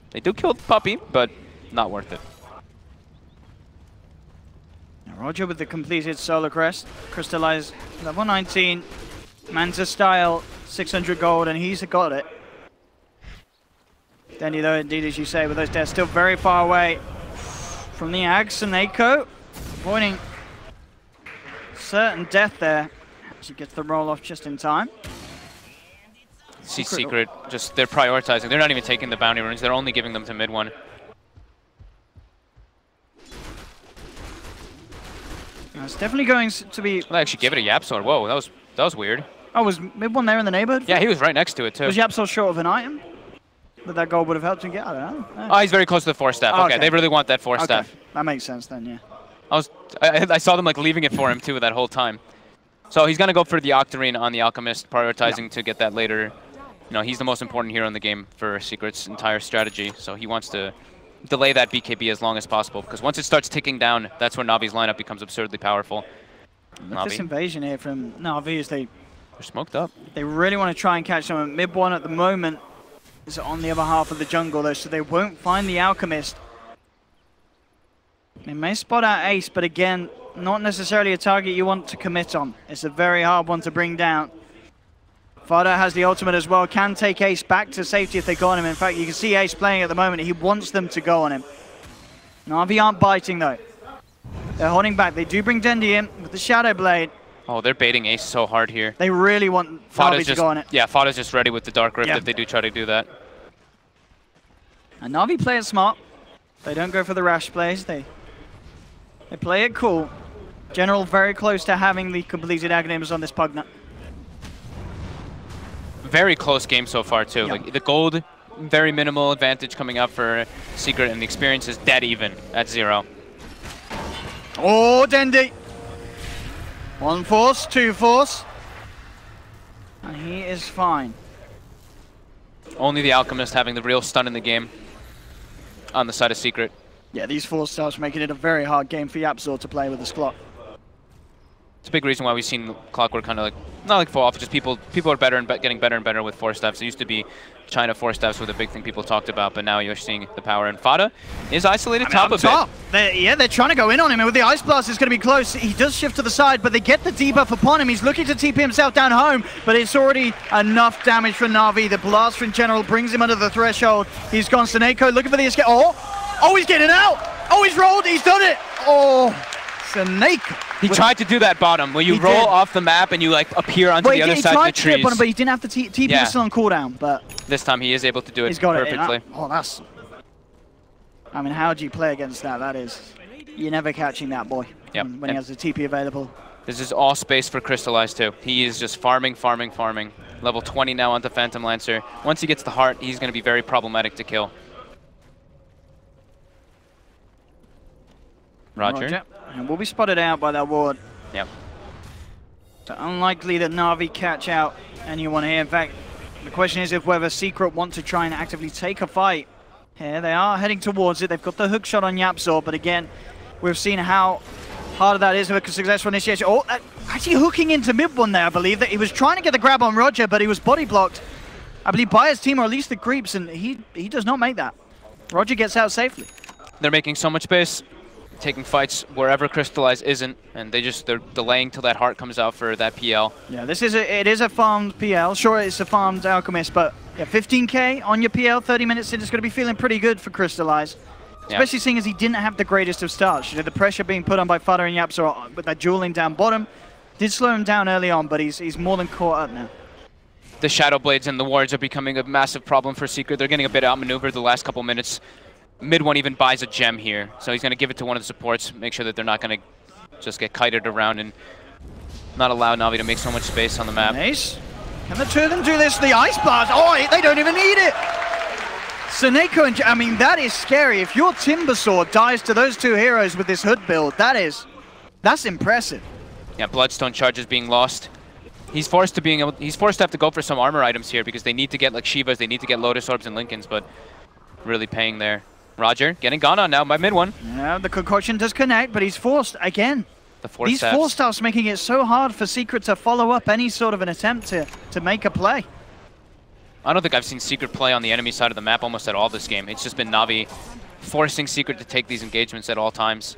They do kill the Puppey, but not worth it. Roger with the completed Solar Crest. Crystallize level 19. Manta style, 600 gold, and he's got it. Dendi, though, indeed, as you say, with those deaths still very far away from the Ag. Seneko avoiding certain death there. She gets the roll off just in time. See Secret, just they're prioritizing. They're not even taking the bounty runes. They're only giving them to mid one. It's definitely going to be. Well, they actually give it a Yapsor. Whoa, that was weird. Oh, was mid one there in the neighborhood? Yeah, he was right next to it too. Was Yapsor short of an item? That gold would have helped him get. I don't know. Oh, he's very close to the 4-staff. Okay, they really want that 4-staff. That makes sense then, yeah. I saw them like leaving it for him too that whole time. So he's gonna go for the Octarine on the Alchemist, prioritizing to get that later. You know, he's the most important hero in the game for Secret's entire strategy. So he wants to delay that BKB as long as possible, because once it starts ticking down, that's when Na'Vi's lineup becomes absurdly powerful. This invasion here from Na'Vi is they're smoked up. They really want to try and catch them. Mid one at the moment is on the other half of the jungle though, so they won't find the Alchemist. They may spot out Ace, but again, not necessarily a target you want to commit on. It's a very hard one to bring down. Fada has the ultimate as well, can take Ace back to safety if they got him. In fact, you can see Ace playing at the moment. He wants them to go on him. Na'Vi aren't biting though. They're holding back. They do bring Dendi in with the Shadow Blade. Oh, they're baiting Ace so hard here. They really want Na'Vi to go on it. Yeah, Fada's just ready with the Dark Rift if they do try to do that. And Na'Vi play it smart. They don't go for the rash plays. They play it cool. General very close to having the completed Aghanims on this Pugna. very close game so far too. Yeah. Like the gold, very minimal advantage coming up for Secret, and the experience is dead even at 0. Oh, Dendi. 1 force, 2 force. And he is fine. Only the Alchemist having the real stun in the game on the side of Secret. Yeah, these 4 stars making it a very hard game for YapzOr to play with the Sklot. It's a big reason why we've seen Clockwork kind of like, not like fall off, just people are better and getting better and better with 4 steps. It used to be China 4 steps were the big thing people talked about, but now you're seeing the power. And Fada is isolated top a bit. They're trying to go in on him, and with the Ice Blast, it's going to be close. He does shift to the side, but they get the debuff upon him. He's looking to TP himself down home, but it's already enough damage for Na'Vi. The blast from General brings him under the threshold. He's gone. Seneko looking for the escape. Oh, he's getting out. Oh, he's rolled. He's done it. Oh, Seneko. He tried to do that bottom, where you roll off the map and you like appear onto the other side of the trees. He tried to but he didn't have the TP still on cooldown. But this time he is able to do it he's got perfectly. That's... I mean, how do you play against that? That is... You're never catching that boy when he has the TP available. This is all space for Crystallize too. He is just farming. Level 20 now onto Phantom Lancer. Once he gets the heart, he's going to be very problematic to kill. Roger. And will be spotted out by that ward. Yep. So unlikely that Na'Vi catch out anyone here. In fact, the question is if whether Secret want to try and actively take a fight. Here they are heading towards it. They've got the hook shot on YapzOr, but again, we've seen how hard that is with a successful initiation. Oh, actually hooking into mid one there, I believe. That he was trying to get the grab on Roger, but he was body blocked, I believe, by his team, or at least the creeps, and he does not make that. Roger gets out safely. They're making so much space, taking fights wherever Crystallize isn't, and they're delaying till that heart comes out for that PL. Yeah, it is a farmed PL. Sure, it's a farmed Alchemist, but yeah, 15k on your PL, 30 minutes in, it's going to be feeling pretty good for Crystallize. Especially seeing as he didn't have the greatest of starts. You know, the pressure being put on by Fada and YapzOr with that dueling down bottom did slow him down early on, but he's more than caught up now. The Shadow Blades and the wards are becoming a massive problem for Secret. They're getting a bit outmaneuvered the last couple minutes. Mid one even buys a gem here, so he's going to give it to one of the supports, make sure that they're not going to just get kited around and not allow Na'Vi to make so much space on the map. Nice. Can the two of them do this? The Ice Blast! Oh, they don't even need it! Seneko and... I mean, that is scary. If your Timbersaw dies to those two heroes with this hood build, that's impressive. Yeah, Bloodstone charges being lost. He's forced to have to go for some armor items here because they need to get like Shivas, they need to get Lotus Orbs and Lincolns, but really paying there. Roger getting gone on now by mid one. Yeah, the concoction does connect, but he's forced again. These 4 stars making it so hard for Secret to follow up any sort of an attempt to make a play. I don't think I've seen Secret play on the enemy side of the map almost at all this game. It's just been Na'Vi forcing Secret to take these engagements at all times.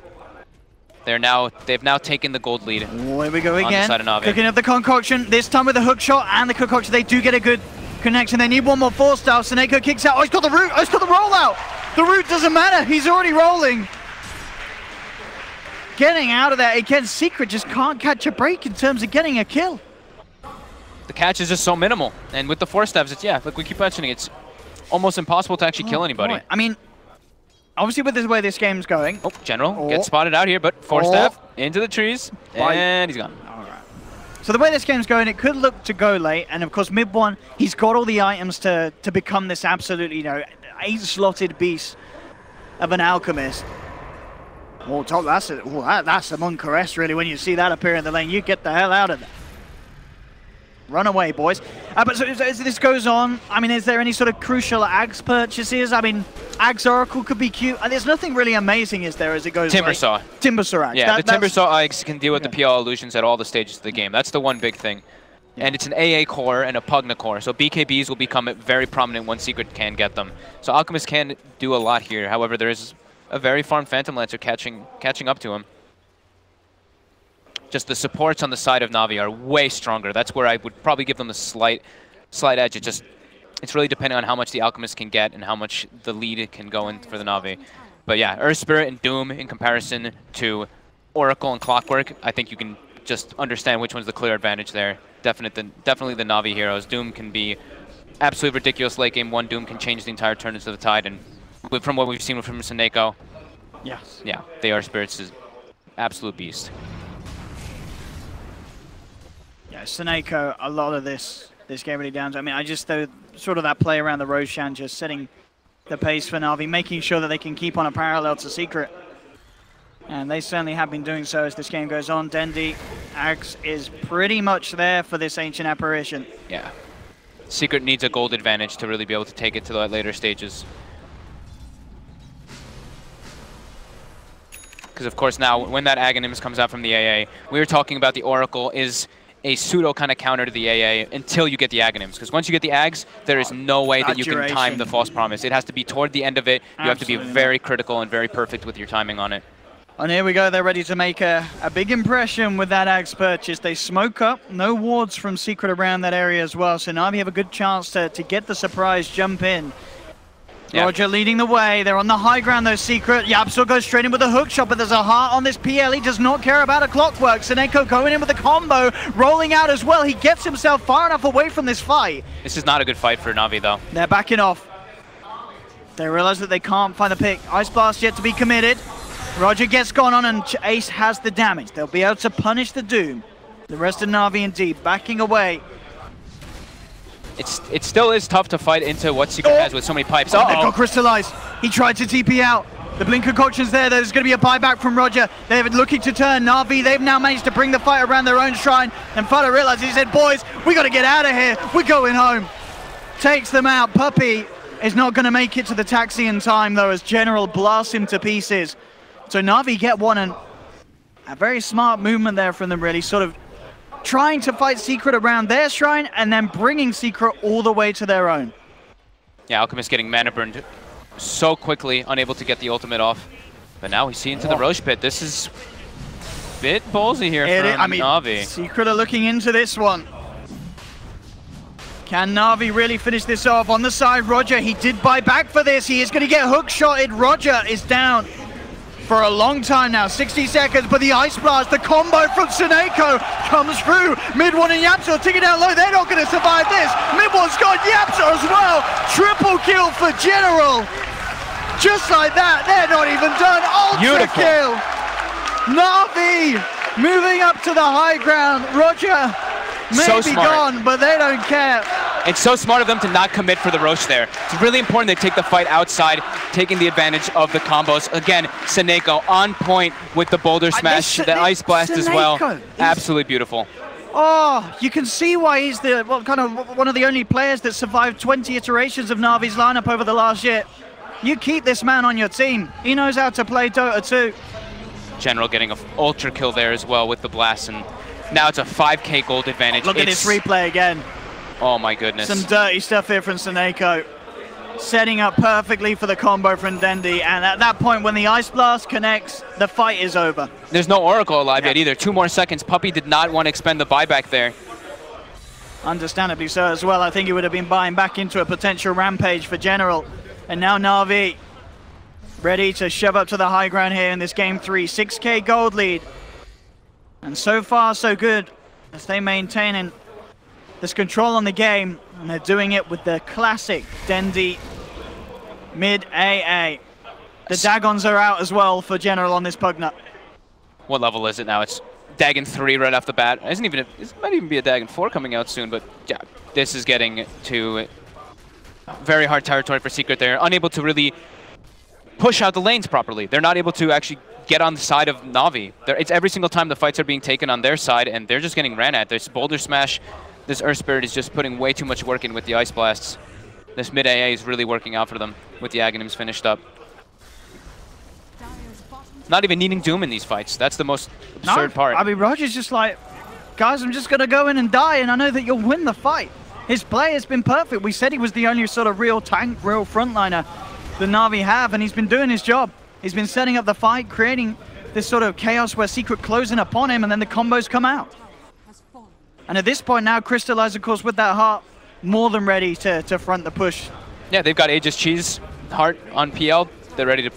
They've now taken the gold lead. Oh, here we go again. On the side of Na'Vi. Cooking up the concoction, this time with the hook shot and the concoction. They do get a good connection. They need one more 4-star. Seneko kicks out. Oh, he's got the root. Oh, he's got the rollout. The root doesn't matter. He's already rolling. Getting out of there. Again, Secret just can't catch a break in terms of getting a kill. The catch is just so minimal. And with the 4 steps, like we keep mentioning, it's almost impossible to actually kill anybody. Boy. I mean, obviously with the way this game's going. Oh, General gets spotted out here, but 4-step into the trees, and he's gone. All right. So the way this game's going, it could look to go late, and of course mid one, he's got all the items to become this absolutely, 8-slotted beast of an Alchemist. Oh, top, that's a Monk caress, really. When you see that appear in the lane, you get the hell out of there. Run away, boys. But so as this goes on, I mean, is there any sort of crucial Ags purchases? I mean, Ags Oracle could be cute. There's nothing really amazing, is there, as it goes Timbersaw. Timbersaw Ags. Yeah, the Timbersaw Ags can deal with the PL illusions at all the stages of the game. That's the one big thing. Yeah. And it's an AA core and a Pugna core, so BKBs will become very prominent once Secret can get them. So Alchemist can do a lot here. However, there is a very farmed Phantom Lancer catching up to him. Just the supports on the side of Na'Vi are way stronger. That's where I would probably give them a slight edge. It's really depending on how much the Alchemist can get and how much the lead can go in for the Na'Vi. But yeah, Earth Spirit and Doom in comparison to Oracle and Clockwork, I think you can just understand which one's the clear advantage there. Definitely the Na'Vi heroes. Doom can be absolutely ridiculous late game 1. Doom can change the entire turn into the tide, and from what we've seen from Seneko, yes, yeah, the Earth Spirit's is absolute beast. Yeah, Seneko, a lot of this this game really down to. I mean, I just thought sort of that play around the Roshan just setting the pace for Na'Vi, making sure that they can keep on a parallel to Secret. And they certainly have been doing so as this game goes on. Dendi, Axe is pretty much there for this Ancient Apparition. Yeah. Secret needs a gold advantage to really be able to take it to the later stages. Because of course now, when that Aghanims comes out from the AA, we were talking about the Oracle is a pseudo kind of counter to the AA until you get the Aghanims. Because once you get the Ags, there is no way that you can time the False Promise. It has to be toward the end of it. You have to be very critical and very perfect with your timing on it. And here we go, they're ready to make a big impression with that Ags purchase. They smoke up, no wards from Secret around that area as well, so Na'Vi have a good chance to get the surprise jump in. Yeah. Roger leading the way, they're on the high ground though, Secret. Yapsel goes straight in with a hook shot, but there's a heart on this PL. He does not care about a clockwork. Seneko going in with a combo, rolling out as well. He gets himself far enough away from this fight. This is not a good fight for Na'Vi though. They're backing off. They realize that they can't find the pick. Ice Blast yet to be committed. Roger gets gone on and Ace has the damage. They'll be able to punish the Doom. The rest of Na'Vi indeed backing away. It still is tough to fight into what Secret has with so many pipes. They've got crystallized. He tried to TP out. The blink concoction's there. There's going to be a buyback from Roger. They're looking to turn. Na'Vi, they've now managed to bring the fight around their own shrine. And Fada realized, he said, boys, we got to get out of here. We're going home. Takes them out. Puppy is not going to make it to the taxi in time, though, as General blasts him to pieces. So Na'Vi get one, and a very smart movement there from them, really, sort of trying to fight Secret around their shrine and then bringing Secret all the way to their own. Yeah, Alchemist getting mana burned so quickly, unable to get the ultimate off. But now we see into the Roche pit. This is a bit ballsy here from Na'Vi. Secret are looking into this one. Can Na'Vi really finish this off? On the side, Roger, he did buy back for this. He is going to get hook-shotted. Roger is down for a long time now, 60 seconds, but the Ice Blast, the combo from Seneko comes through. Mid one and Yapsel taking down low. They're not going to survive this. Mid one's got Yapsel as well. Triple kill for General. Just like that, they're not even done. Ultra kill. Na'Vi moving up to the high ground. Roger may be gone, but they don't care. It's so smart of them to not commit for the Roche there. It's really important they take the fight outside, taking the advantage of the combos. Again, Seneko on point with the boulder smash, the Ice Blast as well. Absolutely beautiful. Oh, you can see why he's the one of the only players that survived 20 iterations of Na'Vi's lineup over the last year. You keep this man on your team. He knows how to play Dota 2. General getting an ultra kill there as well with the blast, and now it's a 5k gold advantage. Look at this replay again. Oh my goodness. Some dirty stuff here from Seneko. Setting up perfectly for the combo from Dendi, and at that point when the Ice Blast connects, the fight is over. There's no Oracle alive yet either. 2 more seconds. Puppy did not want to expend the buyback there. Understandably so as well. I think he would have been buying back into a potential rampage for General. And now Na'Vi ready to shove up to the high ground here in this game 3. 6k gold lead. And so far so good as they maintain this control on the game, and they're doing it with the classic Dendi mid AA. The Dagons are out as well for General on this Pugna. What level is it now? It's Dagon 3 right off the bat. It might even be a Dagon 4 coming out soon, but yeah, this is getting to very hard territory for Secret. They're unable to really push out the lanes properly. They're not able to actually get on the side of Na'Vi. It's every single time the fights are being taken on their side, and they're just getting ran at. There's Boulder Smash. This Earth Spirit is just putting way too much work in with the Ice Blasts. This mid AA is really working out for them with the Aghanims finished up. Not even needing Doom in these fights. That's the most absurd part. I mean, Roger's just like, guys, I'm just going to go in and die, and I know that you'll win the fight. His play has been perfect. We said he was the only sort of real tank, real frontliner that Na'Vi have, and he's been doing his job. He's been setting up the fight, creating this sort of chaos where Secret closing upon him, and then the combos come out. And at this point now, Crystallize, of course, with that heart, more than ready to front the push. Yeah, they've got Aegis Cheese heart on PL. They're ready to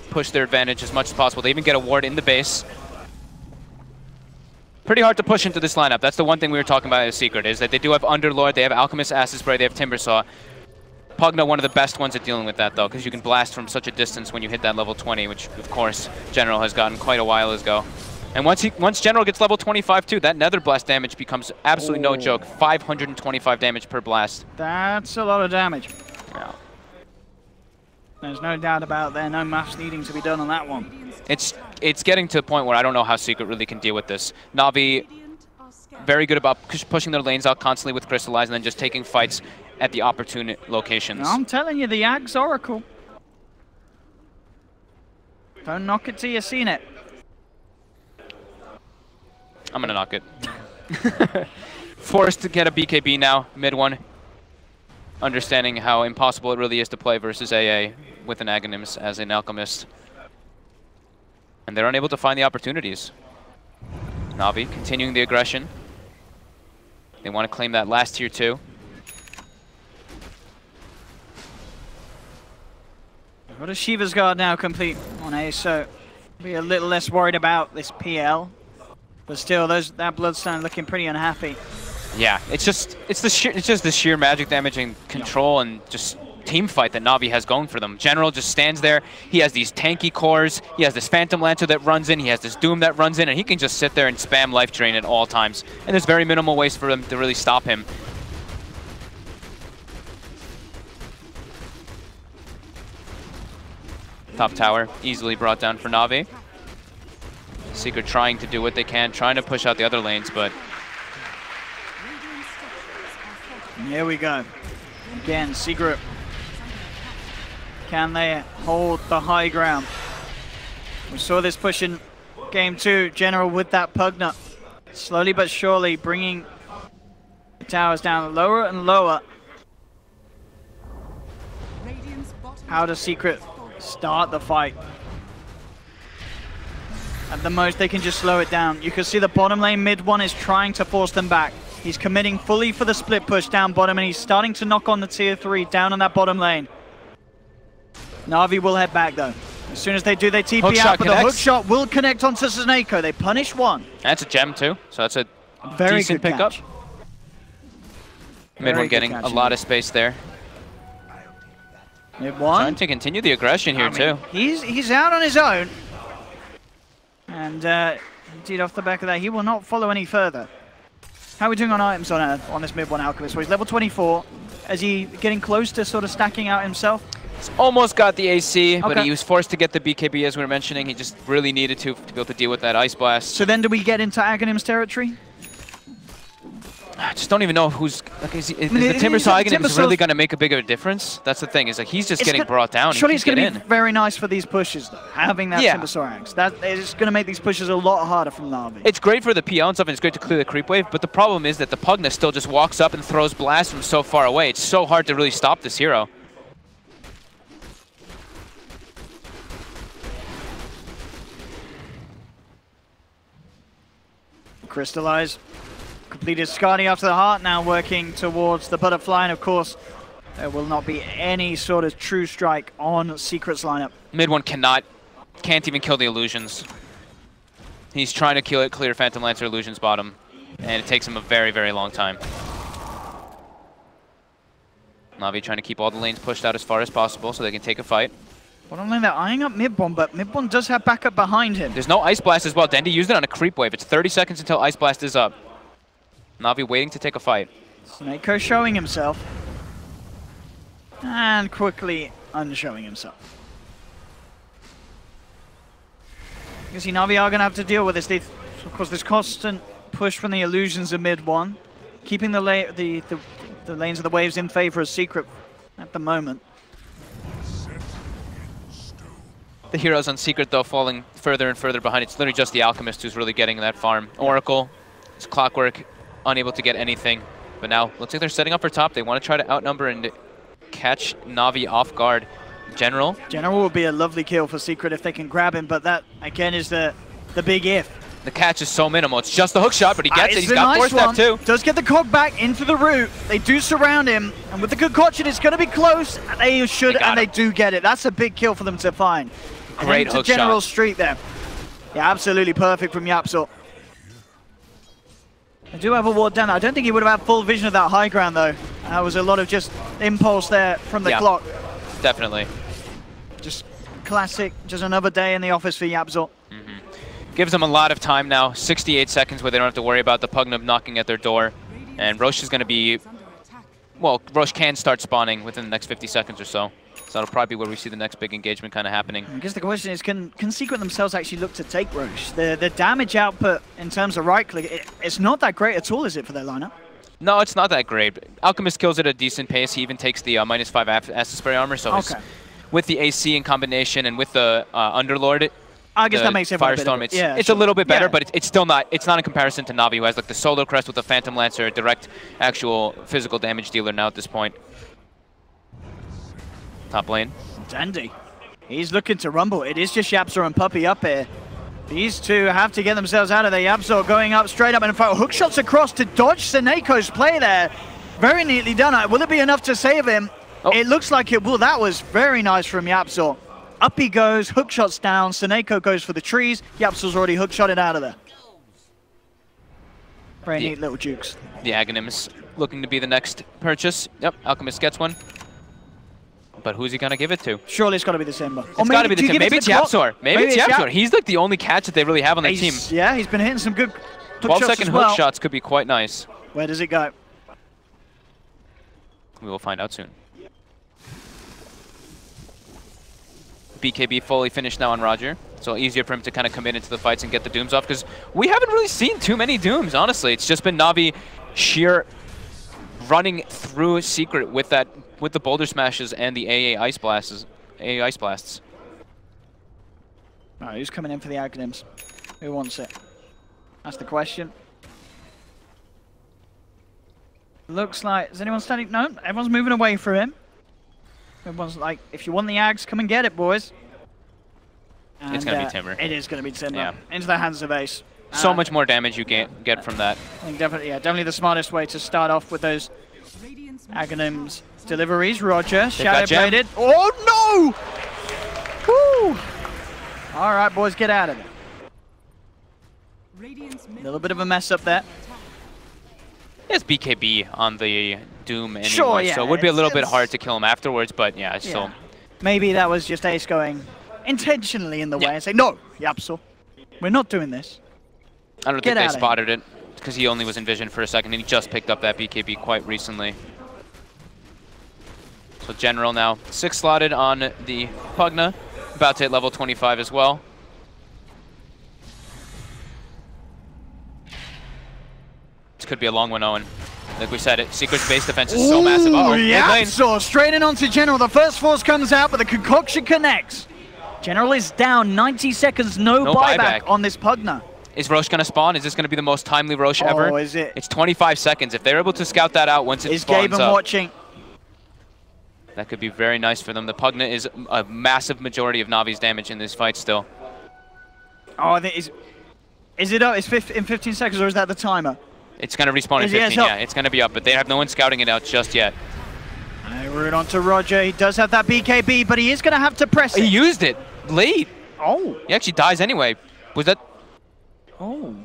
push their advantage as much as possible. They even get a ward in the base. Pretty hard to push into this lineup. That's the one thing we were talking about as Secret, is that they do have Underlord, they have Alchemist, Acid Spray, they have Timbersaw. Pugna, one of the best ones at dealing with that, though, because you can blast from such a distance when you hit that level 20, which, of course, General has gotten quite a while ago. And once General gets level 25 too, that Nether Blast damage becomes absolutely no joke. 525 damage per blast. That's a lot of damage. Yeah. There's no doubt about there, no maths needing to be done on that one. It's getting to a point where I don't know how Secret really can deal with this. Na'Vi, very good about pushing their lanes out constantly with Crystallize and then just taking fights at the opportune locations. I'm telling you, the Axe Oracle. Don't knock it till you've seen it. I'm gonna knock it. Forced to get a BKB now, mid one. Understanding how impossible it really is to play versus AA with an Aghanim as an Alchemist. And they're unable to find the opportunities. Na'Vi continuing the aggression. They want to claim that last tier 2. What does Shiva's Guard now complete on A, so be a little less worried about this PL. But still, that Bloodstone looking pretty unhappy. Yeah, it's just the sheer magic damage and control and just team fight that Na'Vi has going for them. General just stands there. He has these tanky cores. He has this Phantom Lancer that runs in. He has this Doom that runs in, and he can just sit there and spam life drain at all times. And there's very minimal ways for them to really stop him. Top tower easily brought down for Na'Vi. Secret trying to do what they can, trying to push out the other lanes, but... Here we go. Again, Secret. Can they hold the high ground? We saw this push in game 2. General with that Pugna. Slowly but surely bringing the towers down lower and lower. How does Secret start the fight? At the most, they can just slow it down. You can see the bottom lane, mid one is trying to force them back. He's committing fully for the split push down bottom, and he's starting to knock on the tier 3 down on that bottom lane. Na'Vi will head back though. As soon as they do, they TP out, but the hook shot will connect onto Snako. They punish one. That's a gem too, so that's a very decent good pickup. catch. Mid one getting a lot of space there. Mid one. Trying to continue the aggression here too. He's out on his own. And indeed, off the back of that, he will not follow any further. How are we doing on items on this mid one Alchemist? Well, he's level 24. Is he getting close to sort of stacking out himself? He's almost got the AC, but he was forced to get the BKB as we were mentioning. He just really needed to be able to deal with that Ice Blast. So then do we get into Aghanim's territory? I just don't even know who's... Like, is the Timbersaw Aghanim really going to make a big of a difference? That's the thing, is like he's just getting brought down. Surely it's going to be very nice for these pushes, though, having that Timbersaw Axe. That is going to make these pushes a lot harder from Na'Vi. It's great for the PL and stuff, and it's great to clear the creep wave, but the problem is that the Pugna still just walks up and throws blasts from so far away. It's so hard to really stop this hero. Crystallize. Completed Skadi after the heart, now working towards the butterfly, and of course, there will not be any sort of true strike on Secret's lineup. Mid one can't even kill the illusions. He's trying to clear Phantom Lancer illusions bottom, and it takes him a very, very long time. Na'Vi trying to keep all the lanes pushed out as far as possible so they can take a fight. Bottom lane, they're eyeing up mid-one, but mid-one does have backup behind him. There's no Ice Blast as well. Dendi used it on a creep wave. It's 30 seconds until Ice Blast is up. Na'Vi waiting to take a fight. Snako showing himself. And quickly unshowing himself. You see, Na'Vi are going to have to deal with this. Of course, this constant push from the illusions of mid-one, keeping the lanes of the waves in favor of Secret at the moment. The heroes on Secret, though, falling further and further behind. It's literally just the Alchemist who's really getting that farm. Oracle, it's Clockwork, unable to get anything. But now, looks like they're setting up for top. They want to try to outnumber and catch Na'Vi off guard. General will be a lovely kill for Secret if they can grab him, but that, again, is the big if. The catch is so minimal. It's just the hook shot, but he gets it. He's got force step too. Does get the cog back into the root. They do surround him, and with the concoction, it's going to be close. They should, and they do get it. That's a big kill for them to find. Great hook General shot. Street there. Yeah, absolutely perfect from Yapsor. I do have a ward down. I don't think he would have had full vision of that high ground, though. That was a lot of just impulse there from the clock. Definitely. Just classic, just another day in the office for Yapsor. Gives them a lot of time now. 68 seconds where they don't have to worry about the Pugna knocking at their door. And Roche is going to be... Well, Roche can start spawning within the next 50 seconds or so. So that'll probably be where we see the next big engagement kind of happening. I guess the question is, can Secret themselves actually look to take Roche? The damage output in terms of right-click, it's not that great at all, is it, for their lineup? No, it's not that great. Alchemist kills at a decent pace. He even takes the -5 Acid Spray armor. So with the AC in combination and with the Underlord, I guess that makes it Firestorm, it's a little bit better, but it's still not. It's not in comparison to Navi, who has like the Solar Crest with the Phantom Lancer, direct actual physical damage dealer now at this point. Top lane. Dandy. He's looking to rumble. It is just Yapzor and Puppey up here. These two have to get themselves out of there. Yapzor going up, straight up, and in fact, hook shots across to dodge Seneco's play there. Very neatly done. Will it be enough to save him? Oh. It looks like it will. That was very nice from Yapzor. Up he goes, hook shots down, Seneco goes for the trees. Yapzor's already hook shotted out of there. Very neat little jukes. The Aghanims looking to be the next purchase. Yep, Alchemist gets one. But who's he going to give it to? Surely it's got to be the Simba. It's got to be the Simba. Maybe it's Yapzor. Maybe it's Yapzor. He's like the only catch that they really have on their team. Yeah, he's been hitting some good 12-second hook shots could be quite nice. Where does it go? We will find out soon. BKB fully finished now on Roger, so easier for him to kind of commit into the fights and get the Dooms off, because we haven't really seen too many Dooms, honestly. It's just been Navi sheer running through Secret with the Boulder Smashes and the AA Ice Blasts. All right, who's coming in for the Aghanims? Who wants it? That's the question. Looks like, is anyone standing? No, everyone's moving away from him. Everyone's like, if you want the Ags, come and get it, boys. And, it's going to be Timber. It is going to be Timber. Yeah. Into the hands of Ace. So much more damage you get from that. I think definitely the smartest way to start off with those Aghanims deliveries. Roger, Shadow Bladed. Oh no! Woo! All right, boys, get out of there. A little bit of a mess up there. It's BKB on the Doom anyway, sure, yeah, so it would be a little bit hard to kill him afterwards, but yeah, it's still... Maybe that was just Ace going intentionally in the way and saying, no, Yapzor, we're not doing this. I don't think they spotted it, because he only was in vision for a second, and he just picked up that BKB quite recently. So General now 6 slotted on the Pugna, about to hit level 25 as well. This could be a long one, Owen. Like we said, Secret's base defense is so massive. Yapzor straight in onto General. The first force comes out, but the concoction connects. General is down. 90 seconds, no buyback on this Pugna. Is Roche going to spawn? Is this going to be the most timely Roche ever? Oh, is it? It's 25 seconds. If they're able to scout that out once it spawns Gaben up, watching? That could be very nice for them. The Pugna is a massive majority of Navi's damage in this fight still. Oh, I think is it up? It's in 15 seconds, or is that the timer? It's going to respawn in 15, yeah. It's going to be up, but they have no one scouting it out just yet. Root onto Roger. He does have that BKB, but he is going to have to press it. He used it late. Oh. He actually dies anyway. Was that... Oh.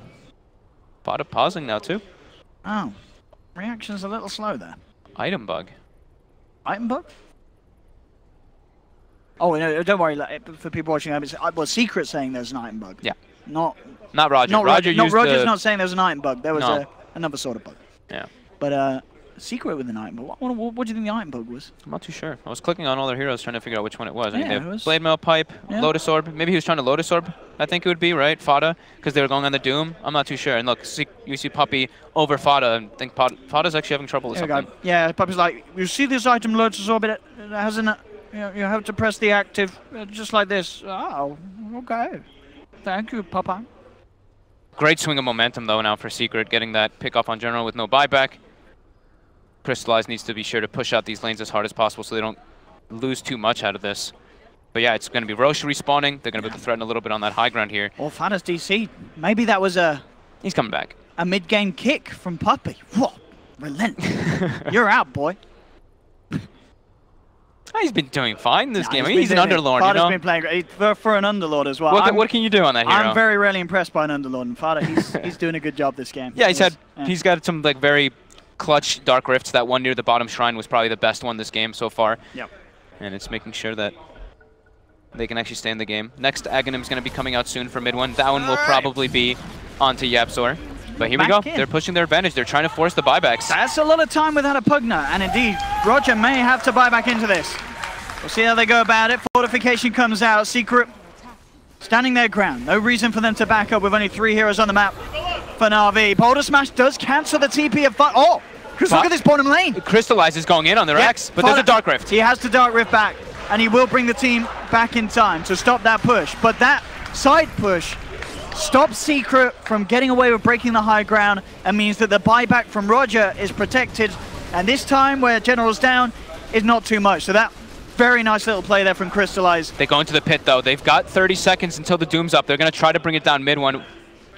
Bot pausing now, too. Oh. Reaction's a little slow there. Item bug. Item bug? Oh, no, don't worry. For people watching, it's Secret saying there's an item bug. Yeah. Not Roger. Roger's not saying there's an item bug. There was another sort of bug. Yeah. But Secret with an item bug. What do you think the item bug was? I'm not too sure. I was clicking on all their heroes trying to figure out which one it was. I mean, they have Blade Mail Pipe, Lotus Orb. Maybe he was trying to Lotus Orb, I think it would be, right? Fada, because they were going on the Doom. I'm not too sure. And look, you see Puppey over Fada, and I think Fada's actually having trouble with something. Yeah, Puppey's like, you see this item Lotus Orb, it hasn't... You have to press the active, just like this. Oh, okay. Thank you, Papa. Great swing of momentum, though, now for Secret, getting that pick off on General with no buyback. Crystallize needs to be sure to push out these lanes as hard as possible so they don't lose too much out of this. But yeah, it's going to be Roche respawning. They're going to be able to threaten a little bit on that high ground here. Or Fada's DC. Maybe that was He's coming back. A mid-game kick from Puppey. Whoa, relent. You're out, boy. He's been doing fine this game. I mean, he's an Underlord, you know? Fada's been playing great for an Underlord as well. What can you do on that hero? I'm very rarely impressed by an Underlord, and Fada, he's doing a good job this game. Yeah, he's got some like very clutch Dark Rifts. That one near the bottom shrine was probably the best one this game so far. Yep. And it's making sure that they can actually stay in the game. Next Aghanim's going to be coming out soon for mid one. That one will probably be onto Yapzor. But here we go. They're pushing their advantage. They're trying to force the buybacks. That's a lot of time without a Pugner. And indeed, Roger may have to buy back into this. We'll see how they go about it. Fortification comes out. Secret standing their ground. No reason for them to back up with only 3 heroes on the map for Na'Vi. Boulder Smash does cancel the TP of Fada. Oh! Because look at this bottom lane. Crystallize is going in on their X, but there's a Dark Rift. He has to Dark Rift back, and he will bring the team back in time to stop that push. But that side push stops Secret from getting away with breaking the high ground and means that the buyback from Roger is protected. And this time, where General's down, is not too much. So that very nice little play there from Crystallize. They go into the pit, though. They've got 30 seconds until the Doom's up. They're going to try to bring it down mid one.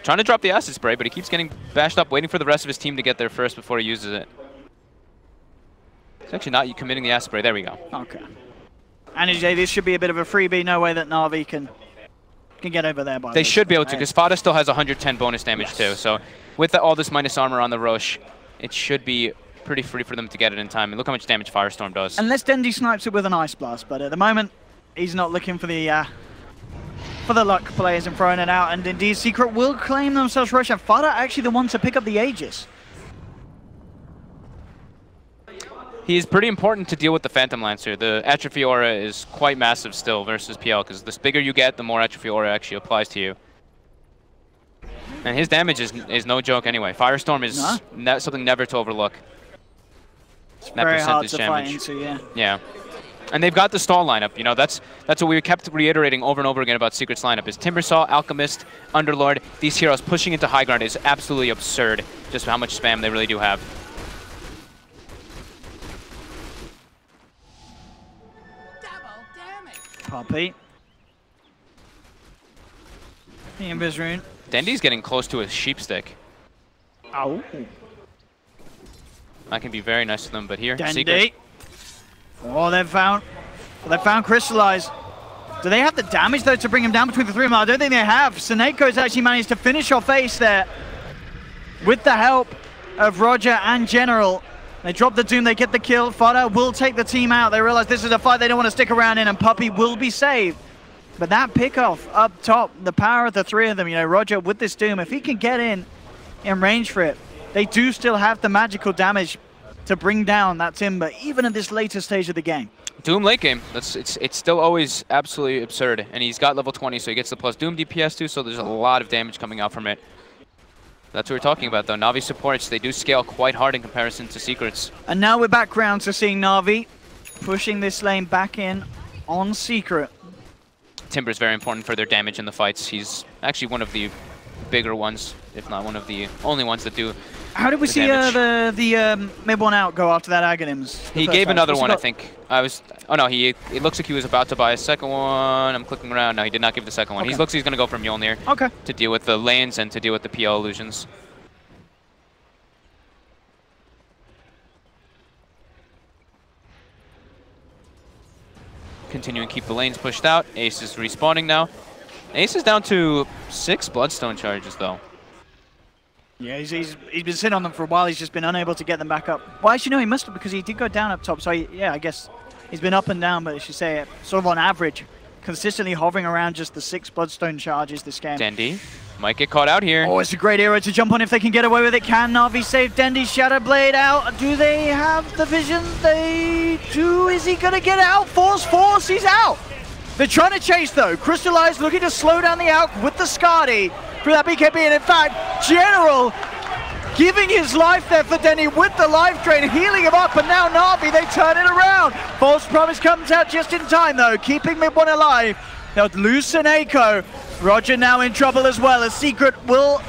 Trying to drop the acid spray, but he keeps getting bashed up, waiting for the rest of his team to get there first before he uses it. He's actually not committing the acid spray. There we go. Okay. And AJ, this should be a bit of a freebie. No way that Na'Vi can get over there. They should be able to, because Fada still has 110 bonus damage too. So with all this minus armor on the Roche, it should be pretty free for them to get it in time. And look how much damage Firestorm does. Unless Dendi snipes it with an Ice Blast, but at the moment, he's not looking for the luck players and throwing it out. And indeed, Secret will claim themselves Roche, and Fada actually the one to pick up the Aegis. He is pretty important to deal with the Phantom Lancer. The Atrophy Aura is quite massive still versus PL, because the bigger you get, the more Atrophy Aura actually applies to you. And his damage is no joke anyway. Firestorm is something never to overlook. It's very hard to fight into, yeah. Yeah. And they've got the stall lineup. You know, that's what we kept reiterating over and over again about Secret's lineup is Timbersaw, Alchemist, Underlord. These heroes pushing into high ground is absolutely absurd, just how much spam they really do have. Poppy. The Invis Rune. Dendi's getting close to a sheep stick. Oh. That can be very nice to them, but here, Dendi. Secret. Oh, they've found Crystallize. Do they have the damage though to bring him down between the 3 of them? I don't think they have. Seneco's actually managed to finish off Ace there with the help of Roger and General. They drop the Doom, they get the kill. Fada will take the team out. They realize this is a fight they don't want to stick around in, and Puppy will be saved. But that pickoff up top, the power of the 3 of them, you know, Roger with this Doom, if he can get in range for it, they do still have the magical damage to bring down that Timber, even at this later stage of the game. Doom late game, it's still always absolutely absurd. And he's got level 20, so he gets the plus Doom DPS too, so there's a lot of damage coming out from it. That's what we're talking about, though. Na'Vi supports, they do scale quite hard in comparison to Secrets. And now we're back round to seeing Na'Vi pushing this lane back in on Secret. Timber's very important for their damage in the fights. He's actually one of the bigger ones, if not one of the only ones that do. How did we see the mid one out go after that Aghanims? He gave another one, I think. Oh no, it looks like he was about to buy a second one. I'm clicking around. No, he did not give the second one. Okay. He looks like he's going to go for Mjolnir to deal with the lanes and to deal with the PL illusions. Continuing to keep the lanes pushed out. Ace is respawning now. Ace is down to 6 Bloodstone charges, though. Yeah, he's been sitting on them for a while. He's just been unable to get them back up. Well, actually, no, he must have, because he did go down up top. So, yeah, I guess he's been up and down, but I should say, sort of on average, consistently hovering around just the 6 Bloodstone charges this game. Dendi might get caught out here. Oh, it's a great hero to jump on if they can get away with it. Can Na'Vi save Dendi? Shadow Blade out. Do they have the vision? They do. Is he going to get out? Force, he's out. They're trying to chase, though. Crystallize looking to slow down the Alk with the Skadi for that BKB. And in fact, General giving his life there for Denny with the life drain, healing him up. And now Na'Vi, they turn it around. False Promise comes out just in time, though, keeping mid one alive. They'll lose Seneko. Roger now in trouble as well, as Secret will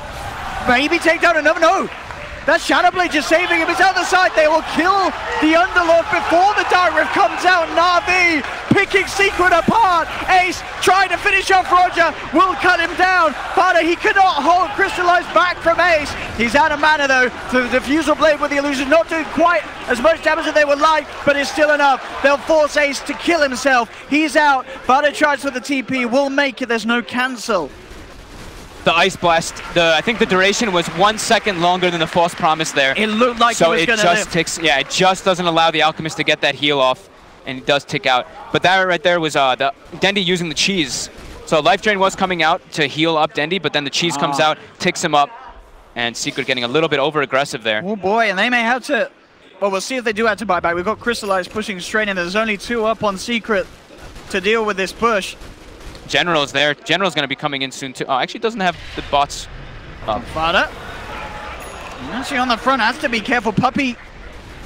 maybe take down another. No! That Shadow Blade just saving him. It's out the side. They will kill the Underlord before the Dark Rift comes out. Na'Vi picking Secret apart. Ace trying to finish off Roger. Will cut him down. Fada, he cannot hold Crystallize back from Ace. He's out of mana though. So the Diffusal Blade with the illusion not doing quite as much damage as they would like, but it's still enough. They'll force Ace to kill himself. He's out. Fada tries for the TP. Will make it. There's no cancel. The Ice Blast, I think the duration was 1 second longer than the False Promise there. It looked like so it was it just ticks. Yeah, it just doesn't allow the Alchemist to get that heal off. and he does tick out. But that right there was the Dendi using the cheese. So Life Drain was coming out to heal up Dendi, but then the cheese comes out, ticks him up, and Secret getting a little bit over-aggressive there. Oh boy, and they may have to... Well, we'll see if they do have to buy back. We've got Crystallize pushing straight in. There's only 2 up on Secret to deal with this push. General's there. General's going to be coming in soon too. Oh, actually doesn't have the bots up. Fada. Actually on the front, has to be careful. Puppey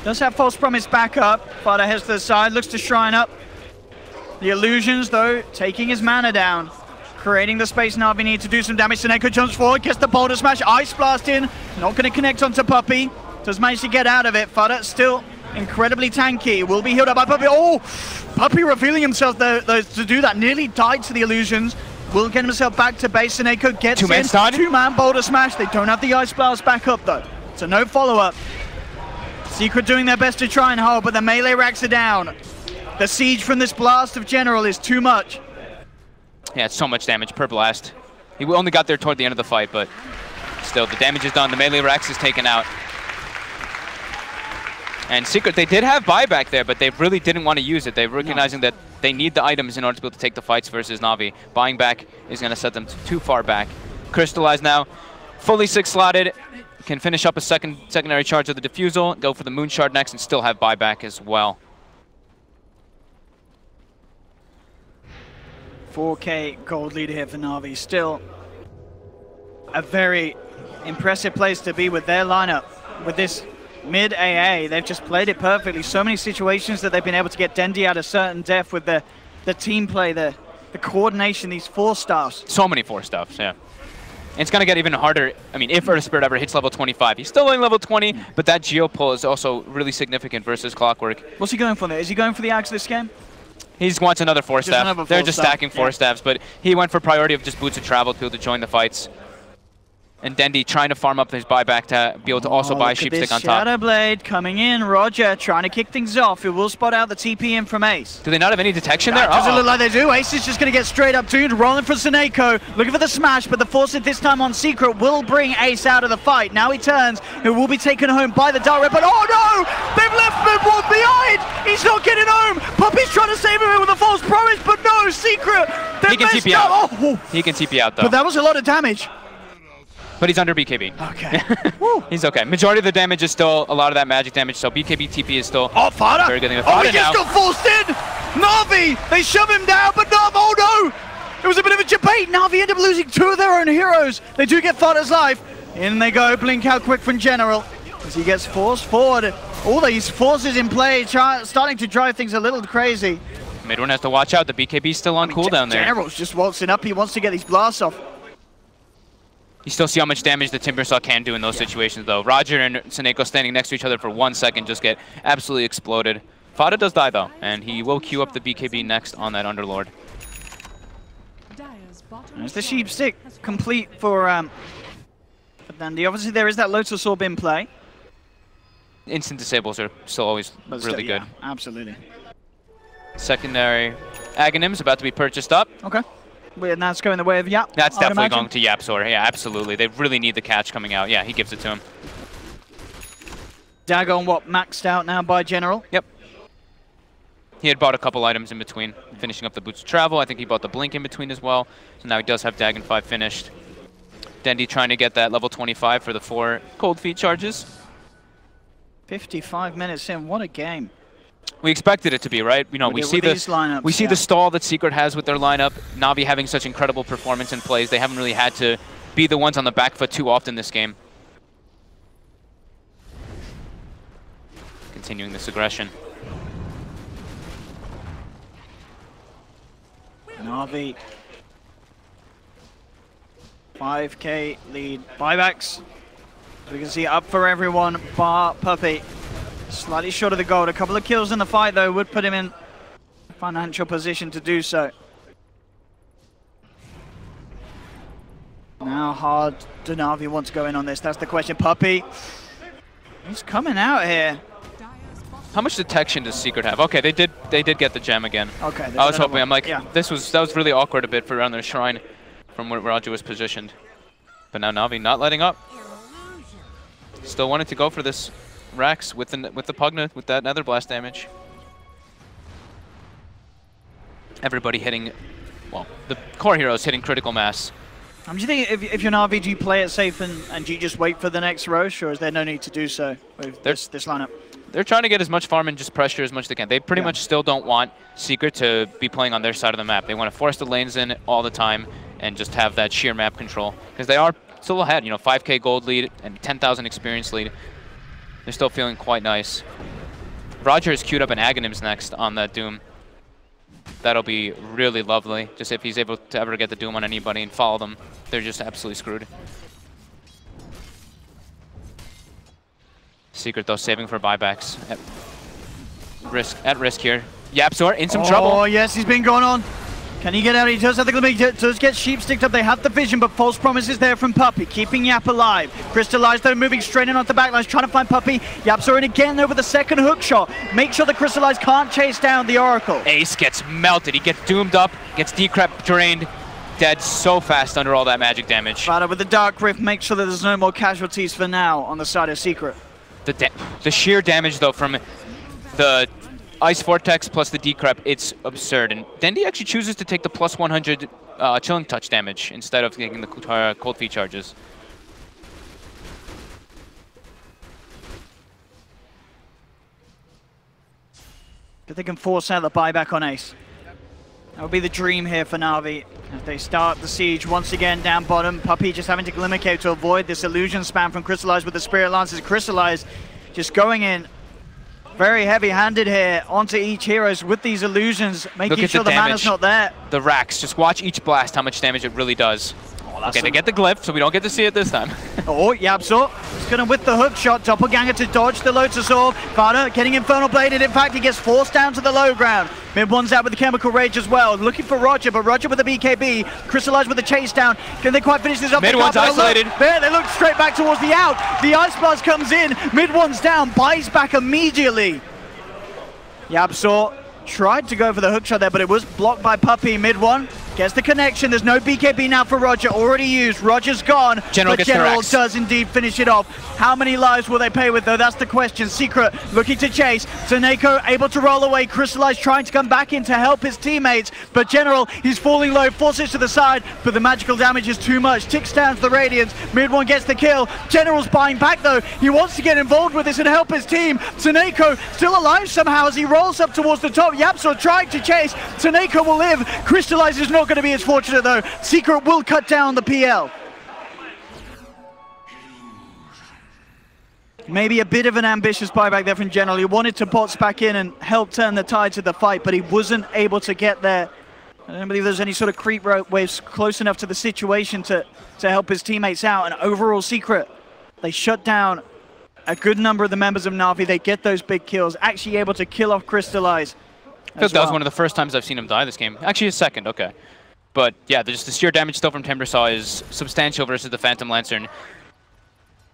does have False Promise back up. Fada heads to the side, looks to shrine up. The illusions, though, taking his mana down. Creating the space Na'Vi need to do some damage. Seneko jumps forward, gets the boulder smash. Ice Blast in. Not going to connect onto Puppey. Does manage to get out of it. Fada still incredibly tanky. Will be healed up by Puppey. Oh! Puppey revealing himself though to do that. Nearly died to the illusions. Will get himself back to base. Seneko gets in. 2-man boulder smash. They don't have the Ice Blast back up, though. So no follow-up. Secret doing their best to try and hold, but the melee racks are down. The siege from this blast of General is too much. Yeah, it's so much damage per blast. He only got there toward the end of the fight, but still, the damage is done. The melee Rex is taken out. And Secret, they did have buyback there, but they really didn't want to use it. They're recognizing that they need the items in order to be able to take the fights versus Na'Vi. Buying back is going to set them too far back. Crystallize now, fully 6-slotted. Can finish up a secondary charge of the Diffusal, go for the Moon Shard next, and still have buyback as well. 4K gold lead here for Na'Vi. Still a very impressive place to be with their lineup. With this mid AA, they've just played it perfectly. So many situations that they've been able to get Dendi out of certain depth with the team play, the coordination, these 4-staffs. So many 4-staffs, yeah. And it's going to get even harder. I mean, if Earth Spirit ever hits level 25. He's still only level 20, but that Geo pull is also really significant versus Clockwork. What's he going for there? Is he going for the Axe this game? He just wants another 4-staff. They're just stacking 4-staffs, but he went for priority of just Boots of Travel to be able to join the fights. And Dendi trying to farm up his buyback to be able to also buy Sheepstick on top. Shadow Blade coming in. Roger trying to kick things off. He will spot out the TP in from Ace. Do they not have any detection there? Doesn't look like they do. Ace is just going to get straight up tuned. Rolling for Seneko. Looking for the smash, but the force it this time on Secret will bring Ace out of the fight. Now he turns. It will be taken home by the Dark Red, but oh no! They've left Midward behind! He's not getting home! Puppey's trying to save him with a false promise, but no! Secret! He can TP out. Oh. He can TP out, though. But that was a lot of damage. But he's under BKB. Okay. He's okay. Majority of the damage is still a lot of that magic damage, so BKB TP is still Fada! Very good thing. Oh, he just got forced in! Na'Vi! They shove him down, but Na'Vi, oh no! It was a bit of a debate. Na'Vi end up losing 2 of their own heroes. They do get Fada's life. In they go, blink out quick from General. As he gets forced forward. All these forces in play, starting to drive things a little crazy. Midone has to watch out. The BKB's still on cooldown there. General's just waltzing up. He wants to get these blasts off. You still see how much damage the Timbersaw can do in those situations, though. Roger and Seneko standing next to each other for 1 second just get absolutely exploded. Fada does die, though, and he will queue up the BKB next on that Underlord. There's the Sheepstick complete for Dendi. Obviously, there is that Lotus Orb in play. Instant disables are still always really good. Absolutely. Secondary Aghanim's about to be purchased up. Okay. And that's going the way of Yap. That's definitely going to Yapzor. Yeah, absolutely. They really need the catch coming out. Yeah, he gives it to him. Dagon, maxed out now by General? Yep. He had bought a couple items in between, finishing up the Boots of Travel. I think he bought the Blink in between as well. So now he does have Dagon 5 finished. Dendi trying to get that level 25 for the 4 Cold Feet charges. 55 minutes in. What a game. We expected it to be, right? You know, we see the stall that Secret has with their lineup. Na'Vi having such incredible performance in plays. They haven't really had to be the ones on the back foot too often this game. Continuing this aggression. Na'Vi 5K lead. Buybacks. We can see up for everyone bar Puppey. Slightly short of the gold. A couple of kills in the fight, though, would put him in financial position to do so. How hard do Na'Vi want to go in on this? That's the question. Puppey, he's coming out here. How much detection does Secret have? Okay, they did get the gem again. Okay. I was hoping. I'm like, that was really awkward a bit for around their shrine from where Roger was positioned. But now Na'Vi not letting up. Still wanted to go for this Rax with the Pugna with that Nether Blast damage. everybody hitting, well, the core heroes hitting critical mass. Do you think if you're an RV, do you play it safe and do you just wait for the next Roche, or is there no need to do so with this lineup? They're trying to get as much farm and just pressure as much as they can. They pretty much still don't want Secret to be playing on their side of the map. They want to force the lanes in all the time and just have that sheer map control. Because they are still ahead, you know, 5k gold lead and 10,000 experience lead. They're still feeling quite nice. Roger has queued up an Aghanims next on that Doom. That'll be really lovely. Just if he's able to ever get the Doom on anybody and follow them, they're just absolutely screwed. Secret though, saving for buybacks. At risk here. YapzOr in some trouble. Oh yes, he's been going on. Can he get out? He does have the limit. He does get sheep sticked up. They have the vision, but false promises there from Puppey, keeping Yap alive. Crystallized though, moving straight in onto the backlines, trying to find Puppey. YapzOr in again over the second hook shot. Make sure the Crystallized can't chase down the Oracle. Ace gets melted. He gets doomed up, gets decrep drained. Dead so fast under all that magic damage. Fada with the Dark Rift, make sure that there's no more casualties for now on the side of Secret. The sheer damage though from the Ice Vortex plus the decrep, it's absurd. And Dendi actually chooses to take the plus 100 chilling touch damage instead of taking the cold feet charges. If they can force out the buyback on Ace. That would be the dream here for Na'Vi. As they start the siege once again down bottom. Puppey just having to Glimmer Cave to avoid this illusion spam from Crystallized with the Spirit Lances. Crystallized just going in very heavy-handed here onto each heroes with these illusions, making sure the mana's not there. The racks, just watch each blast, how much damage it really does. Okay, they get the glyph, so we don't get to see it this time. Oh, YapzOr is going to with the hook shot. Doppelganger to dodge the Lotus Orb. Fada getting Infernal Bladed. In fact, he gets forced down to the low ground. Mid-one's out with the Chemical Rage as well. Looking for Roger, but Roger with the BKB. Crystallized with the chase down. Can they quite finish this up? Mid-one's isolated. There, they look straight back towards the out. The Ice Blast comes in. Mid-one's down. Buys back immediately. YapzOr tried to go for the hook shot there, but it was blocked by Puppey. Mid-one gets the connection. There's no BKB now for Roger. Already used. Roger's gone. General but General does indeed finish it off. How many lives will they pay with, though? That's the question. Secret looking to chase. Zaneko able to roll away. Crystallized trying to come back in to help his teammates. But General, he's falling low. Forces to the side. But the magical damage is too much. Ticks down to the Radiance. Mid-one gets the kill. General's buying back, though. He wants to get involved with this and help his team. Zaneko still alive somehow as he rolls up towards the top. YapzOr trying to chase. Zaneko will live. Crystallized is not going to be as fortunate though. Secret will cut down the PL. Maybe a bit of an ambitious buyback there from General. He wanted to bots back in and help turn the tides of the fight, but he wasn't able to get there. I don't believe there's any sort of creep waves close enough to the situation to help his teammates out. And overall, Secret, they shut down a good number of the members of Na'Vi. They get those big kills, actually able to kill off Crystallized. I think that was one of the first times I've seen him die this game. Actually, his second, okay. But yeah, just the sheer damage still from Timbersaw is substantial versus the Phantom Lancer.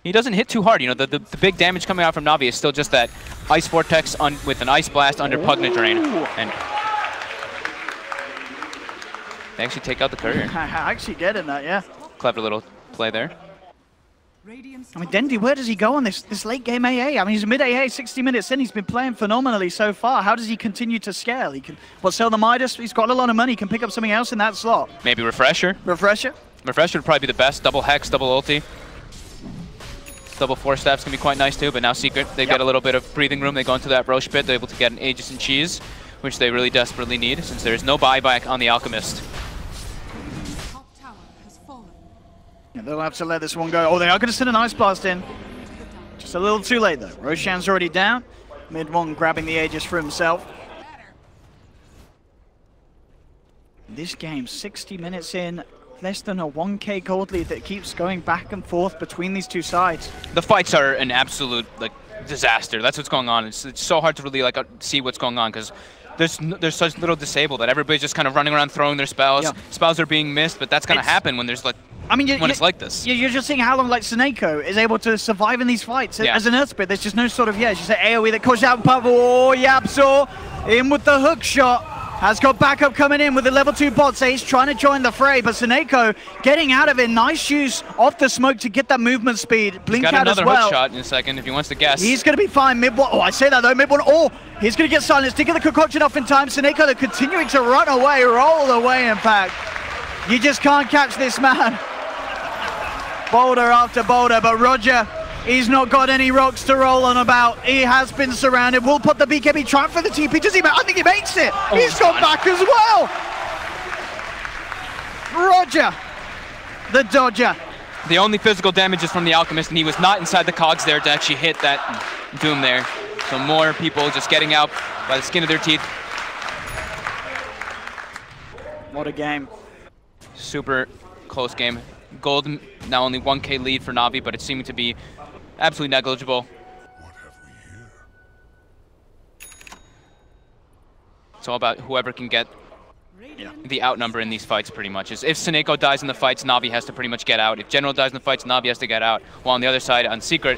He doesn't hit too hard, you know, the big damage coming out from Na'Vi is still just that Ice Vortex with an Ice Blast under Pugna Drain. And they actually take out the courier. I actually get in that, yeah. Clever little play there. I mean, Dendi, where does he go on this late game AA? I mean, he's mid AA, 60 minutes in. He's been playing phenomenally so far. How does he continue to scale? He can, sell the Midas? He's got a lot of money. He can pick up something else in that slot. Maybe Refresher. Refresher? Refresher would probably be the best. Double Hex, double ulti. Double Force Staff's can be quite nice too, but now Secret, they get a little bit of breathing room. They go into that Roche pit. They're able to get an Aegis and Cheese, which they really desperately need since there is no buyback on the Alchemist. Yeah, they'll have to let this one go. Oh, they are going to send an Ice Blast in. Just a little too late, though. Roshan's already down. Mid-one grabbing the Aegis for himself. This game, 60 minutes in, less than a 1k gold lead that keeps going back and forth between these two sides. The fights are an absolute disaster. That's what's going on. It's so hard to really see what's going on because there's such little disable that everybody's just kind of running around throwing their spells. Yeah. Spells are being missed, but that's going to happen when there's when it's like this. You're just seeing how long Zaneko is able to survive in these fights. Yeah. As an Earth Spirit, there's just no sort of, as you say, AoE that calls out Pavel. Oh, YapzOr in with the hook shot. has got backup coming in with the level 2 bot, so he's trying to join the fray, but Seneko getting out of it. Nice use of the smoke to get that movement speed. Blink out as well. He's got another hook shot in a second if he wants to guess. He's going to be fine mid one. Oh, I say that though, mid one. Oh, he's going to get silenced. Did get the concoction off in time. Seneko, they're continuing to run away, roll away, in fact. You just can't catch this man. Boulder after boulder, but Roger, he's not got any rocks to roll on about. He has been surrounded. We'll put the BKB trying for the TP. Does he? I think he makes it. Oh, he's gone back as well. Roger, the Dodger. The only physical damage is from the Alchemist, and he was not inside the cogs there to actually hit that Doom there. So more people just getting out by the skin of their teeth. What a game. Super close game. Gold now only 1K lead for Na'Vi, but it's seeming to be absolutely negligible. It's all about whoever can get the outnumber in these fights, pretty much. If Seneko dies in the fights, Na'Vi has to pretty much get out. If General dies in the fights, Na'Vi has to get out. While on the other side, on Secret,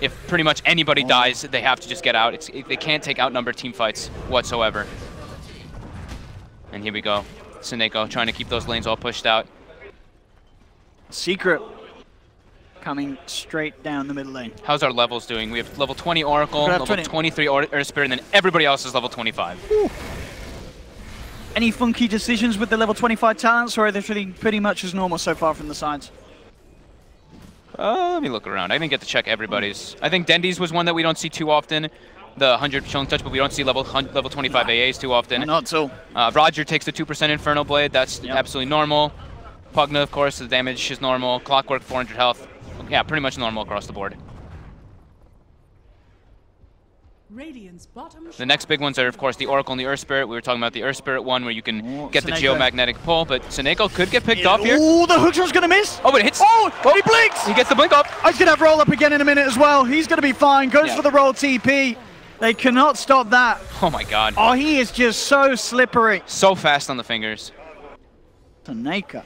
if pretty much anybody dies, they have to just get out. They can't take outnumber team fights whatsoever. And here we go. Seneko trying to keep those lanes all pushed out. Secret coming straight down the middle lane. How's our levels doing? We have level 20 Oracle, level 23 Earth Spirit, and then everybody else is level 25. Ooh. Any funky decisions with the level 25 talents, or are they pretty much as normal so far from the sides? Let me look around. I didn't get to check everybody's. I think Dendy's was one that we don't see too often. The 100 Chilling Touch, but we don't see level 25 AAs too often. Not so. Roger takes the 2% Infernal Blade. That's absolutely normal. Pugna, of course, the damage is normal. Clockwork, 400 health. Yeah, pretty much normal across the board. The next big ones are, of course, the Oracle and the Earth Spirit. We were talking about the Earth Spirit one, where you can get the geomagnetic pull, but Seneko could get picked off here. Oh, the hook shot's going to miss. Oh, but it hits. Oh, he blinks. He gets the blink off. He's going to have roll up again in a minute as well. He's going to be fine. Goes for the roll TP. They cannot stop that. Oh, my God. Oh, he is just so slippery. So fast on the fingers. Seneko.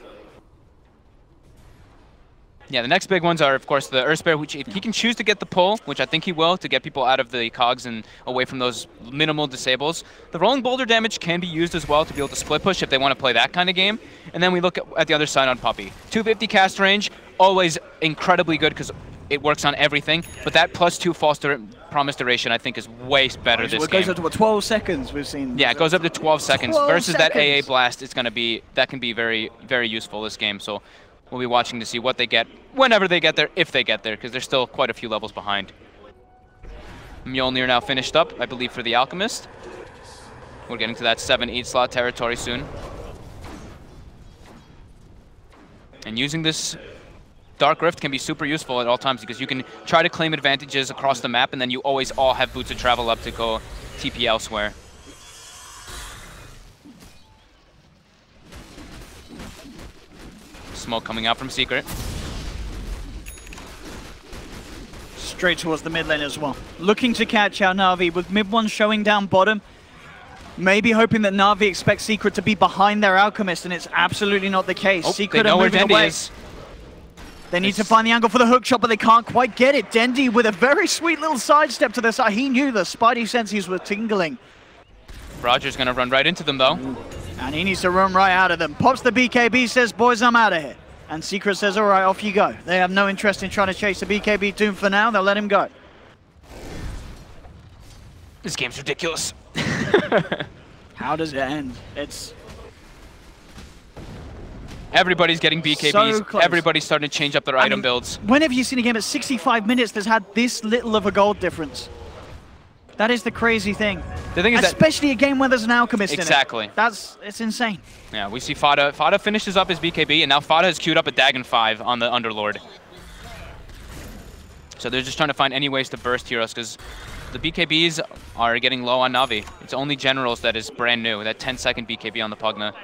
Yeah, the next big ones are, of course, the Earth Spirit, which if he can choose to get the pull, which I think he will, to get people out of the cogs and away from those minimal disables. The rolling boulder damage can be used as well to be able to split push if they want to play that kind of game. And then we look at the other side on Puppey. 250 cast range, always incredibly good because it works on everything. But that +2 false promise duration, I think, is way better this game. It goes up to what, 12 seconds we've seen. Yeah, it goes up to 12 seconds. Versus that AA blast, it's going to be, that can be very, very useful this game. So we'll be watching to see what they get whenever they get there, if they get there, because they're still quite a few levels behind. Mjolnir now finished up, I believe, for the Alchemist. We're getting to that 7-8 slot territory soon. And using this Dark Rift can be super useful at all times because you can try to claim advantages across the map, and then you always all have boots of travel up to go TP elsewhere. Smoke coming out from Secret. Straight towards the mid lane as well. Looking to catch out Na'Vi with mid one showing down bottom. Maybe hoping that Na'Vi expects Secret to be behind their Alchemist, and it's absolutely not the case. Oh, Secret they know are where moving Dendy away. is. They need to find the angle for the hook shot, but they can't quite get it. Dendy with a very sweet little sidestep to the side. He knew the spidey senses were tingling. Roger's going to run right into them, though. And he needs to run right out of them. Pops the BKB, says, boys, I'm out of here. And Secret says, all right, off you go. They have no interest in trying to chase the BKB Doom for now. They'll let him go. This game's ridiculous. How does it end? It's... Everybody's getting BKBs. So close. Everybody's starting to change up their item builds. When have you seen a game at 65 minutes that's had this little of a gold difference? That is the crazy thing. The thing is especially a game where there's an Alchemist in it. Exactly. It's insane. Yeah, we see Fada. Fada finishes up his BKB, and now Fada has queued up a Dagon 5 on the Underlord. So they're just trying to find any ways to burst heroes, because the BKBs are getting low on Na'Vi. It's only Generals that is brand new, that 10-second BKB on the Pugna.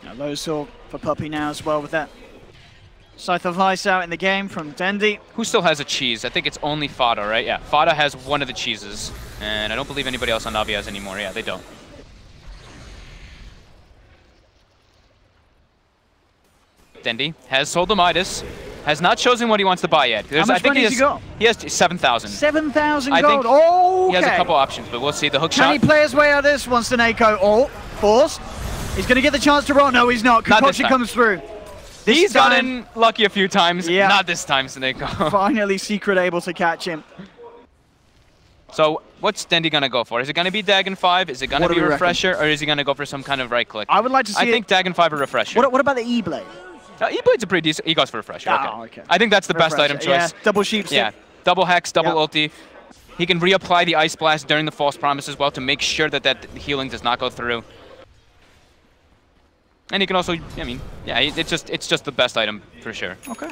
Now, low saw for Puppey now as well with that. Scythe of Ice out in the game from Dendy. Who still has a cheese? I think it's only Fada, right? Yeah, Fada has one of the cheeses. And I don't believe anybody else on Na'Vi has anymore. Yeah, they don't. Dendy has sold the Midas. Has not chosen what he wants to buy yet. How much money has he got? He has 7,000. 7,000 gold. I think Oh, okay. he has a couple options, but we'll see. The hook Can shot. he play his way out of this once Seneko? Oh, forced. He's going to get the chance to roll. No, he's not. Concoction comes through. He's gotten lucky a few times. Yeah. Not this time, Seneko. Finally, Secret able to catch him. So what's Dendy going to go for? Is it going to be Dagon 5? Is it going to be Refresher? Or is he going to go for some kind of right click? I would like to see I think Dagon 5 or Refresher. What about the E-Blade? E-Blade's a pretty decent. He goes for Refresher. Okay. I think that's the best item choice. Yeah, double sheepstick. Yeah, double hex, double ulti. He can reapply the Ice Blast during the False Promise as well to make sure that that healing does not go through. And he can also, I mean, yeah, it's just the best item for sure. Okay.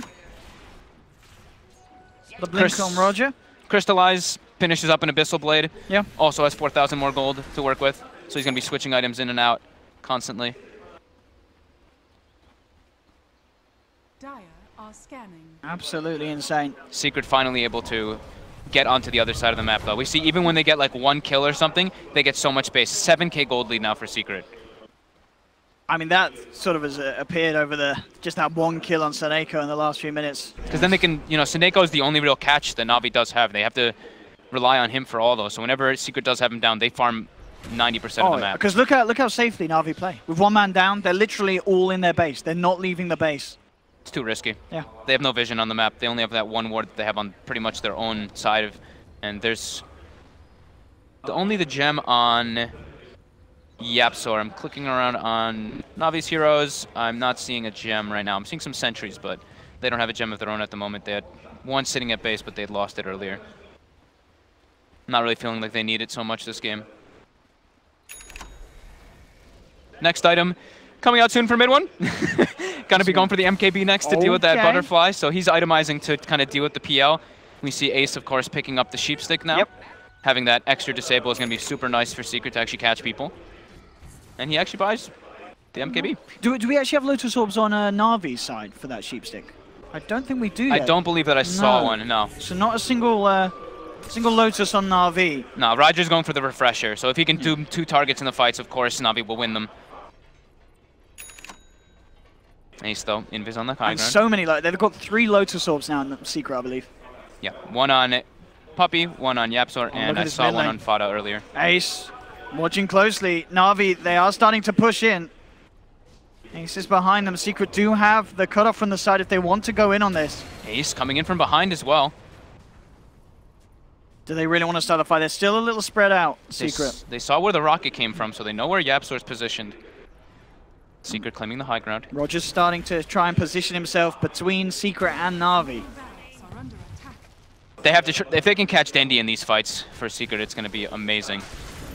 The blink on Roger. Crystallize finishes up an Abyssal Blade. Yeah. Also has 4,000 more gold to work with, so he's gonna be switching items in and out constantly. Dire are scanning. Absolutely insane. Secret finally able to get onto the other side of the map though. We see even when they get like 1 kill or something, they get so much space. 7k gold lead now for Secret. I mean, that sort of has appeared over just that 1 kill on Seneko in the last few minutes. Because then they can, you know, Seneko is the only real catch that Na'Vi does have. They have to rely on him for all those. So whenever Secret does have him down, they farm 90% of the map. Because look how safely Na'Vi play. With 1 man down, they're literally all in their base. They're not leaving the base. It's too risky. Yeah. They have no vision on the map. They only have that 1 ward that they have on pretty much their own side of, and there's only the gem on YapzOr. I'm clicking around on Navi's heroes. I'm not seeing a gem right now. I'm seeing some sentries, but they don't have a gem of their own at the moment. They had 1 sitting at base, but they had lost it earlier. Not really feeling like they need it so much this game. Next item coming out soon for mid one. Gonna be going for the MKB next to deal with that butterfly. So he's itemizing to kind of deal with the PL. We see Ace, of course, picking up the sheepstick now. Yep. Having that extra disable is gonna be super nice for Secret to actually catch people. And he actually buys the MKB. Do we actually have Lotus Orbs on Na'Vi's side for that sheepstick? I don't think we do yet. I don't believe that I saw one, no. So not a single Lotus on Na'Vi. No, Roger's going for the Refresher. So if he can do 2 targets in the fights, of course, Na'Vi will win them. Ace, though, invis on the high ground. So many, they've got 3 Lotus Orbs now in the Secret, I believe. Yeah, 1 on Puppey, 1 on YapzOr, and I saw 1 on Fada earlier. Ace, watching closely. Na'Vi, they are starting to push in. Ace is behind them. Secret do have the cutoff from the side if they want to go in on this. Ace coming in from behind as well. Do they really want to start the fight? They're still a little spread out, Secret. They saw where the rocket came from, so they know where YapzOr's positioned. Secret claiming the high ground. Roger's starting to try and position himself between Secret and Na'Vi. They have to, if they can catch Dendy in these fights for Secret, it's going to be amazing.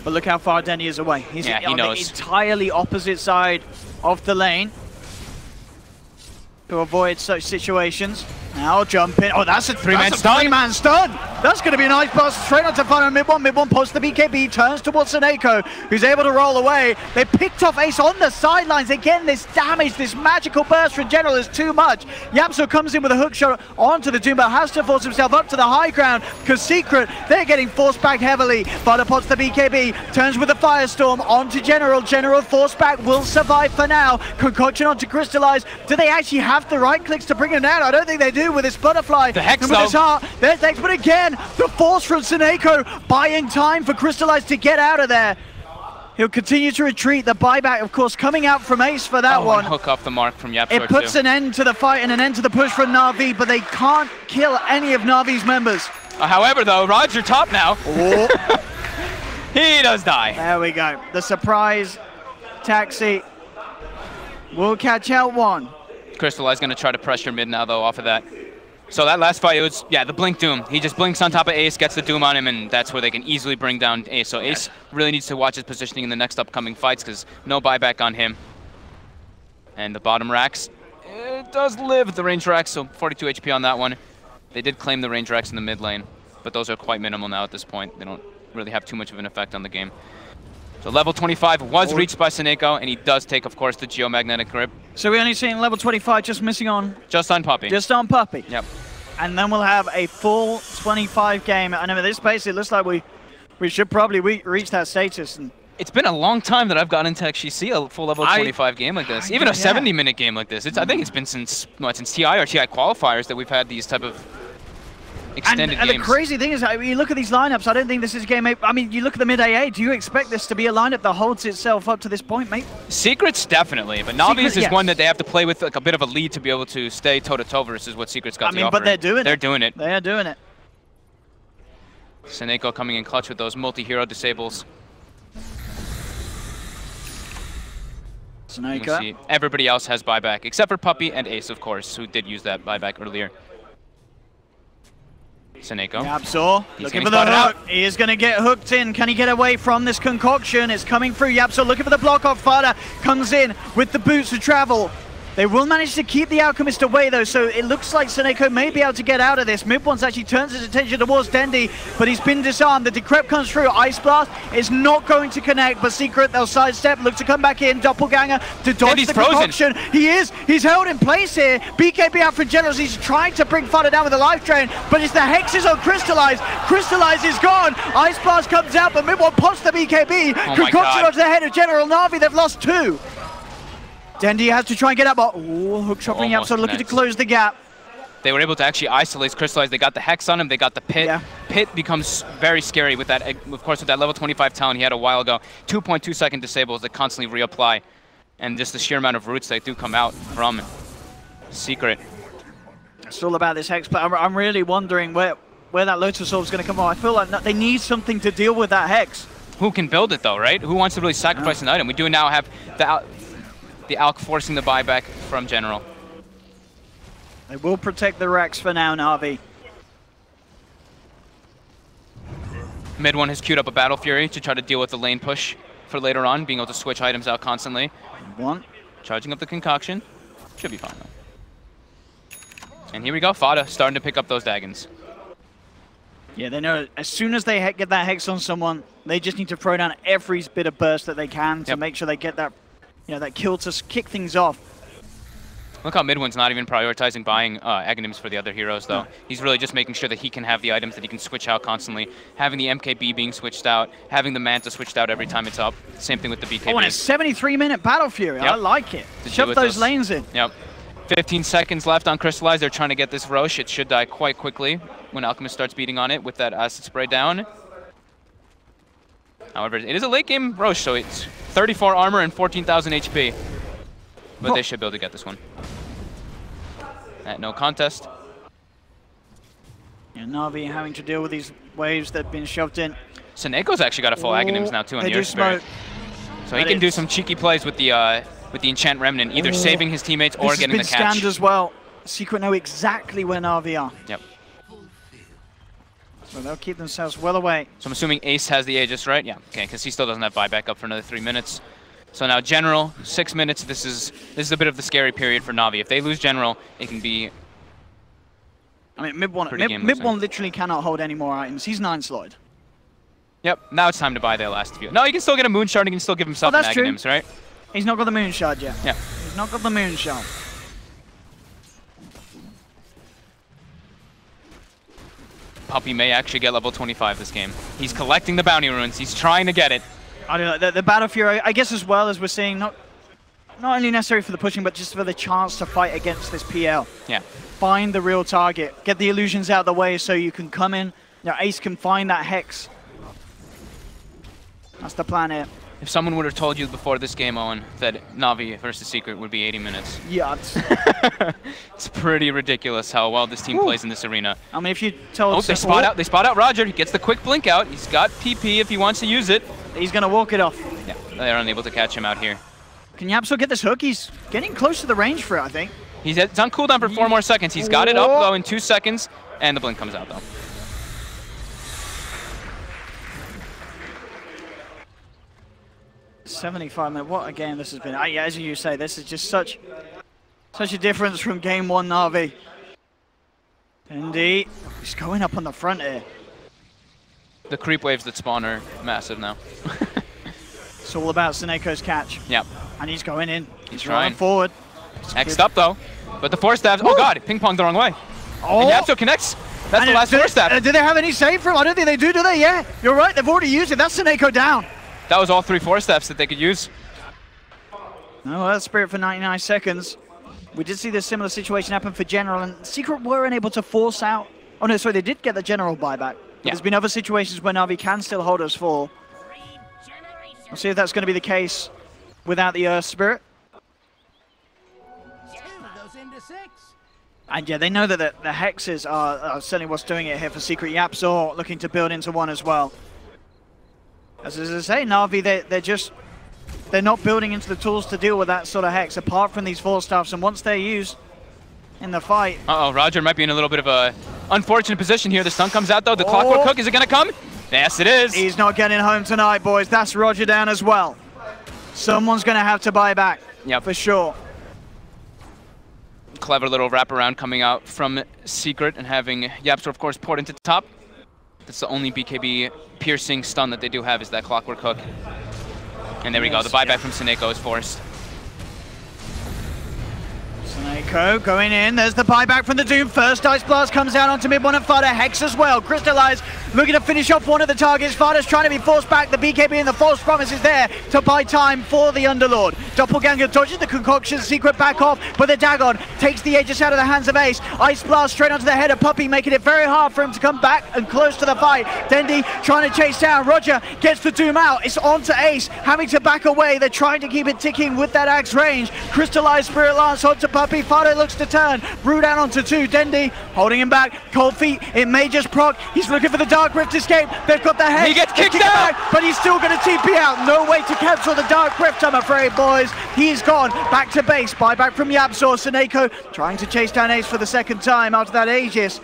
But look how far Dendy is away. He's he on knows. the entirely opposite side of the lane to avoid such situations. Now jump in. Oh, that's a 3-man stun. 3-man stun. That's going to be a nice pass straight onto Fada mid one. Mid one posts the BKB, turns towards Seneko, who's able to roll away. They picked off Ace on the sidelines. Again, this damage, this magical burst from General is too much. YapzOr comes in with a hook shot onto the Doom, but has to force himself up to the high ground because Secret, they're getting forced back heavily. Fada pots the BKB, turns with the Firestorm onto General. General forced back, will survive for now. Concoction onto Crystallize. Do they actually have the right clicks to bring him down? I don't think they do with this butterfly. The Hex, and with his heart, there's Hex, but again, the force from Seneko buying time for Crystallize to get out of there. He'll continue to retreat. The buyback, of course, coming out from Ace for that one. Hook off the mark from YapzOr. It puts an end to the fight and an end to the push from Na'Vi, but they can't kill any of Na'Vi's members. However, though, Roger top now. Oh. He does die. There we go. The surprise taxi will catch out one. Crystallize going to try to pressure mid now, though, off of that. So that last fight, it was, yeah, the Blink Doom. He just blinks on top of Ace, gets the Doom on him, and that's where they can easily bring down Ace. So Ace really needs to watch his positioning in the next upcoming fights because no buyback on him. And the bottom racks, it does live, the range racks, so 42 HP on that one. They did claim the range racks in the mid lane, but those are quite minimal now at this point. They don't really have too much of an effect on the game. So level 25 was reached by Seneko, and he does take, of course, the geomagnetic grip. So we're only seeing level 25 just missing on... Just on Puppey. Just on Puppey. Yep. And then we'll have a full 25 game. And at this pace, it looks like we should probably reach that status. And It's been a long time that I've gotten to actually see a full level 25 game like this. Even a 70-minute game like this. I think it's been since TI or TI qualifiers that we've had these type of extended and games. The crazy thing is, you look at these lineups, I don't think this is game 8. I mean, you look at the mid AA, do you expect this to be a lineup that holds itself up to this point, mate? Secrets, definitely. But Navi's is yes. one that they have to play with like a bit of a lead to be able to stay toe-to-toe versus what Secrets got to offer. But they're doing it. They're doing it. They are doing it. Seneko coming in clutch with those multi-hero disables. Seneko. Everybody else has buyback, except for Puppy and Ace, of course, who did use that buyback earlier. Seneko. Yapsor looking for the hook. He is going to get hooked in. Can he get away from this concoction? It's coming through. Yapsor looking for the block off. Fada comes in with the boots to travel. They will manage to keep the Alchemist away, though, so it looks like Seneko may be able to get out of this. Mid-Ones actually turns his attention towards Dendi, but he's been disarmed. The Decrep comes through. Ice Blast is not going to connect, but Secret, they'll sidestep, look to come back in. Doppelganger to dodge the concoction. He is. He's held in place here. BKB out for Generals. He's trying to bring Fada down with a life drain, but it's the Hexes on Crystallize. Crystallize is gone. Ice Blast comes out, but Mid-One pops the BKB. Concoction onto the head of General Na'Vi. They've lost 2. Dendi has to try and get up, but hook shot from Yapsor looking to close the gap. They were able to actually isolate Crystallize. They got the Hex on him, they got the Pit. Yeah. Pit becomes very scary with that, of course, with that level 25 talent he had a while ago. 2.2 second disables that constantly reapply. And just the sheer amount of roots that do come out from Secret. It's all about this Hex, but I'm really wondering where that Lotus Orb is going to come from. I feel like they need something to deal with that Hex. Who can build it though, right? Who wants to really sacrifice an item? We do now have the Alk forcing the buyback from General. They will protect the Rex for now, Na'Vi. Mid-One has queued up a Battle Fury to try to deal with the lane push for later on, being able to switch items out constantly. Charging up the concoction. Should be fine though. And here we go, Fada starting to pick up those Daggons. Yeah, they know as soon as they get that Hex on someone, they just need to throw down every bit of burst that they can to make sure they get that, that kill to kick things off. Look how Mid-One's not even prioritizing buying Aghanims for the other heroes, though. He's really just making sure that he can have the items that he can switch out constantly. Having the MKB being switched out, having the Manta switched out every time it's up. Same thing with the BKB. Oh, and a 73-minute Battle Fury. I like it. Shove those lanes in. Yep. 15 seconds left on Crystallize. They're trying to get this Roche. It should die quite quickly when Alchemist starts beating on it with that Acid Spray down. However, it is a late game Roche, so it's 34 armor and 14,000 HP. But they should be able to get this one. At no contest. Yeah, Na'Vi having to deal with these waves that have been shoved in. Seneko's actually got a full Aghanims now too on the Earth Spirit. So he can do some cheeky plays with the Enchant Remnant, either saving his teammates or getting the catch. This has been scanned as well. Secret know exactly where Na'Vi are. Yep. So they'll keep themselves well away. So I'm assuming Ace has the Aegis, right? Yeah, okay, because he still doesn't have buyback up for another 3 minutes. So now General, 6 minutes. This is a bit of the scary period for Na'Vi. If they lose General, it can be. I mean, Mid-One literally cannot hold any more items. He's 9 slotted. Yep. Now it's time to buy their last few. No, he can still get a Moon Shard. He can still give himself an Aghanims, right? He's not got the Moon Shard yet. Yeah. He's not got the Moon Shard. Puppy may actually get level 25 this game. He's collecting the bounty runes. He's trying to get it. I don't know, the Battle Fury, I guess as well as we're seeing, not only necessary for the pushing, but just for the chance to fight against this PL. Yeah. Find the real target. Get the illusions out of the way so you can come in. Ace can find that Hex. That's the plan here. If someone would have told you before this game, Owen, that Na'Vi versus Secret would be 80 minutes. Yeah. It's pretty ridiculous how well this team plays in this arena. I mean, if you told... Oh, they spot out Roger. He gets the quick blink out. He's got PP if he wants to use it. He's going to walk it off. Yeah, they're unable to catch him out here. Can Yapsor get this hook? He's getting close to the range for it, I think. He's on cooldown for 4 more seconds. He's got it up, though, in 2 seconds, and the blink comes out, though. $75 what a game this has been. Yeah, as you say, this is just such a difference from game 1 Na'Vi. Indeed, he's going up on the front here. The creep waves that spawn are massive now. It's all about Seneko's catch. Yep. And he's going in. He's trying forward. Next up, though. But the 4 stabs. Oh, God. Ping-ponged the wrong way. Oh. And Yapsor connects. That's the last 4 stab. Do they have any save for him? I don't think they do they? Yeah. You're right. They've already used it. That's Seneko down. That was all 3 4-steps that they could use. No, well, that's Spirit for 99 seconds. We did see this similar situation happen for General, and Secret weren't able to force out. Oh no, sorry, they did get the General buyback. Yeah. There's been other situations where Na'Vi can still hold us full. We'll see if that's going to be the case without the Earth Spirit. And yeah, they know that the Hexes are certainly what's doing it here for Secret. YapzOr looking to build into one as well. As I say, Na'Vi, they're not building into the tools to deal with that sort of Hex, apart from these 4-staffs, and once they're used in the fight... Uh-oh, Roger might be in a little bit of a unfortunate position here. The stun comes out, though. The Clockwork Hook, is it going to come? Yes, it is. He's not getting home tonight, boys. That's Roger down as well. Someone's going to have to buy back, for sure. Clever little wraparound coming out from Secret and having YapzOr, of course, poured into the top. That's the only BKB piercing stun that they do have is that Clockwork Hook. And there we go, the buyback from Seneko is forced. Seneko going in, there's the buyback from the Doom. First Ice Blast comes out onto mid one and Fada. Hex as well. Crystallize looking to finish off one of the targets. Fada's trying to be forced back. The BKB and the false promise is there to buy time for the Underlord. Doppelganger dodges the concoction, Secret back off, but the Dagon takes the Aegis out of the hands of Ace. Ice Blast straight onto the head of Puppey, making it very hard for him to come back and close to the fight. Dendi trying to chase down. Roger gets the Doom out. It's onto Ace, having to back away. They're trying to keep it ticking with that axe range. Crystallized Spirit Lance onto Puppey. Fada looks to turn. Brew down onto 2. Dendi holding him back. Cold Feet, it may just proc. He's looking for the Dark Rift escape. They've got the head. He gets kicked out! Back, but he's still going to TP out. No way to cancel the Dark Rift, I'm afraid, boys. He's gone. Back to base. Buyback from YapzOr. Seneko trying to chase down Ace for the second time after that Aegis.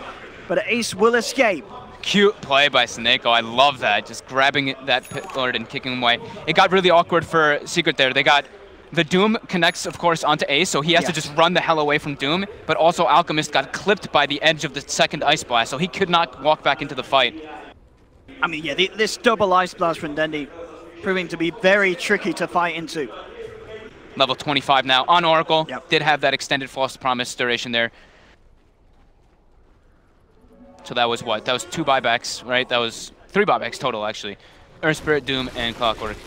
But Ace will escape. Cute play by Seneko. I love that. Just grabbing that Pit Lord and kicking him away. It got really awkward for Secret there. They got the Doom connects, of course, onto Ace, so he has to just run the hell away from Doom. But also Alchemist got clipped by the edge of the second Ice Blast, so he could not walk back into the fight. I mean, yeah, this double Ice Blast from Dendi proving to be very tricky to fight into. Level 25 now on Oracle. Yep. Did have that extended false promise duration there. So that was what? That was 2 buybacks, right? That was 3 buybacks total, actually. Earth Spirit, Doom, and Clockwork.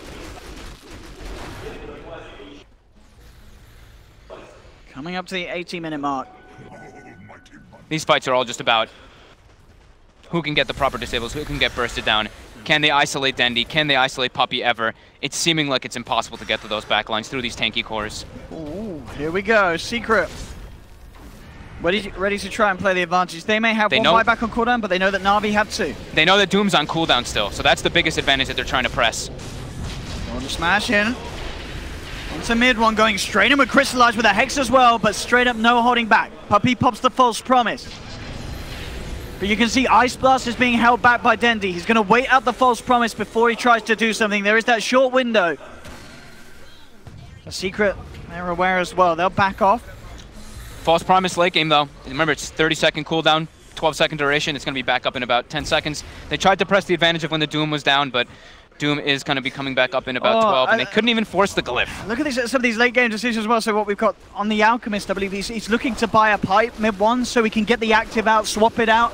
Coming up to the 80-minute mark. These fights are all just about who can get the proper disables, who can get bursted down. Can they isolate Dendi? Can they isolate Puppey ever? It's seeming like it's impossible to get to those backlines through these tanky cores. Ooh, here we go. Secret. Ready to try and play the advantage. They may have one buyback on cooldown, but they know that Na'Vi have 2. They know that Doom's on cooldown still, so that's the biggest advantage that they're trying to press. Want to smash in. Onto mid one, going straight in with Crystallize with a Hex as well, but straight up no holding back. Puppey pops the false promise. But you can see Ice Blast is being held back by Dendi. He's going to wait out the false promise before he tries to do something. There is that short window. The Secret, they're aware as well. They'll back off. False promise late game though. Remember, it's 30-second cooldown, 12-second duration. It's going to be back up in about 10 seconds. They tried to press the advantage of when the Doom was down, but Doom is going to be coming back up in about 12, and they couldn't even force the glyph. Look at some of these late game decisions as well. So what we've got on the Alchemist, I believe he's looking to buy a pipe mid-1 so he can get the active out, swap it out,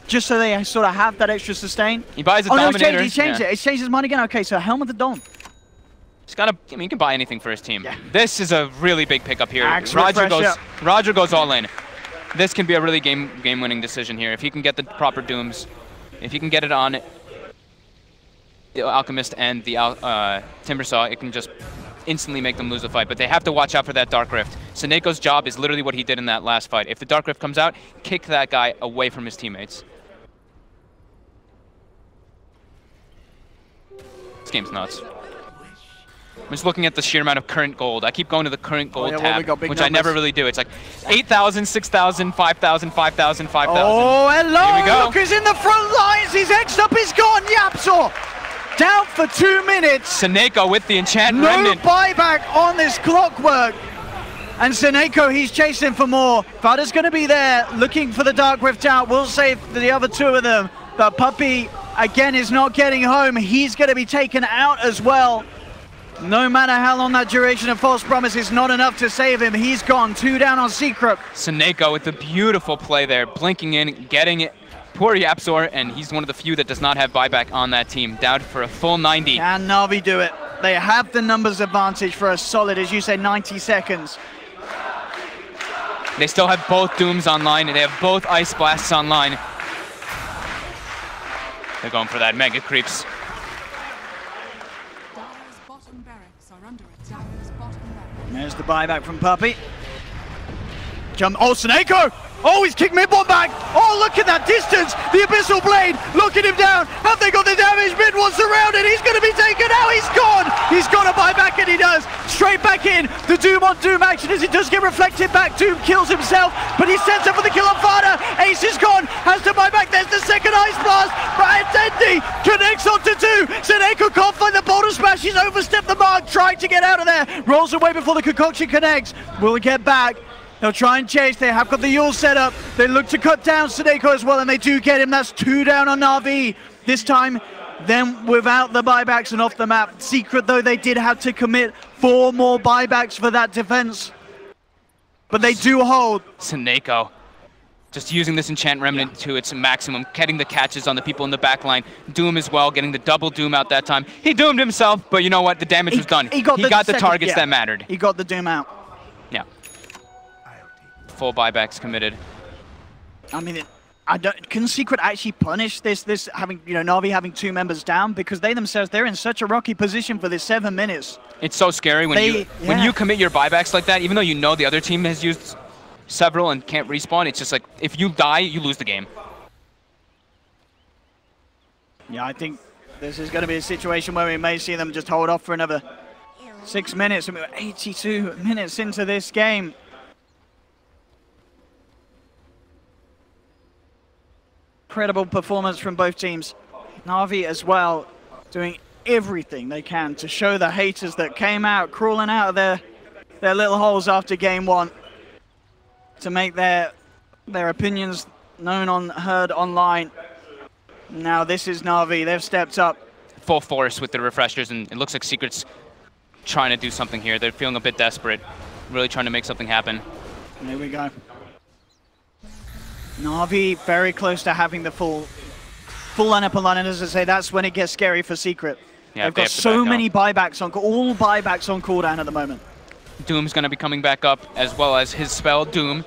just so they sort of have that extra sustain. He buys a Dominator. No, he changed it. He's changed his mind again. Okay, so Helm of the Dawn. He's got to, I mean, he can buy anything for his team. Yeah. This is a really big pickup here. Axe Roger goes all in. This can be a really game-winning decision here. If he can get the proper Dooms, if he can get it on the Alchemist and the Timbersaw, it can just instantly make them lose the fight. But they have to watch out for that Dark Rift. Seneko's job is literally what he did in that last fight. If the Dark Rift comes out, kick that guy away from his teammates. This game's nuts. I'm just looking at the sheer amount of current gold. I keep going to the current gold tab, which I never really do. It's like 8,000, 6,000, 5,000, 5,000, 5,000. Oh, hello! Here we go. Look who's in the front lines! He's X'd up, he's gone! YapzOr! Down for 2 minutes! Seneko with the enchant remnant. No buyback on this Clockwork! And Seneko, he's chasing for more. Fada's going to be there, looking for the Dark Rift out. We'll save the other 2 of them. But Puppey, again, is not getting home. He's going to be taken out as well. No matter how long that duration of false promise is not enough to save him. He's gone. 2 down on Secret. Seneko with the beautiful play there, blinking in, getting it, poor Yapzor, and he's one of the few that does not have buyback on that team. Down for a full 90. Can Na'Vi do it? They have the numbers advantage for a solid, as you say, 90 seconds. They still have both Dooms online, and they have both Ice Blasts online. They're going for that Mega Creeps. Dire's bottom barracks are under it. Dire's bottom barracks. There's the buyback from Puppey. Jump. Oh, Snako! Oh, he's kicked mid one back. Oh, look at that distance. The Abyssal Blade locking him down. Have they got the damage? Mid one surrounded. He's going to be taken out. He's gone. He's got a buyback, and he does. Straight back in. The Doom on Doom action as it does get reflected back. Doom kills himself, but he sets up for the kill on Fada. Ace is gone. Has to buy back. There's the second Ice Blast. Brian Dendi connects onto two. Seneko can't find the boulder smash. He's overstepped the mark, trying to get out of there. Rolls away before the concoction connects. Will he get back? They'll try and chase. They have got the Yule set up. They look to cut down Seneko as well, and they do get him. That's 2 down on Na'Vi. This time, them without the buybacks and off the map. Secret, though, they did have to commit 4 more buybacks for that defense. But they do hold. Seneko just using this Enchant Remnant to its maximum, getting the catches on the people in the back line. Doom as well, getting the double Doom out that time. He doomed himself, but you know what? The damage was done. He got the targets that mattered. He got the Doom out. Yeah. Full buybacks committed. I mean, can Secret actually punish this having, you know, Na'Vi having 2 members down? Because they themselves, they're in such a rocky position for this 7 minutes. It's so scary when you commit your buybacks like that, even though you know the other team has used several and can't respawn. It's just like, if you die, you lose the game. Yeah, I think this is going to be a situation where we may see them just hold off for another 6 minutes. And we're 82 minutes into this game. Incredible performance from both teams. Na'Vi as well, doing everything they can to show the haters that came out, crawling out of their little holes after game 1, to make their opinions known heard online. Now this is Na'Vi, they've stepped up. Full force with the refreshers, and it looks like Secret's trying to do something here. They're feeling a bit desperate, really trying to make something happen. There we go. Na'Vi very close to having the full lineup online, and as I say, that's when it gets scary for Secret. Yeah, they've got so many buybacks on, all buybacks on cooldown at the moment. Doom's going to be coming back up, as well as his spell, Doom.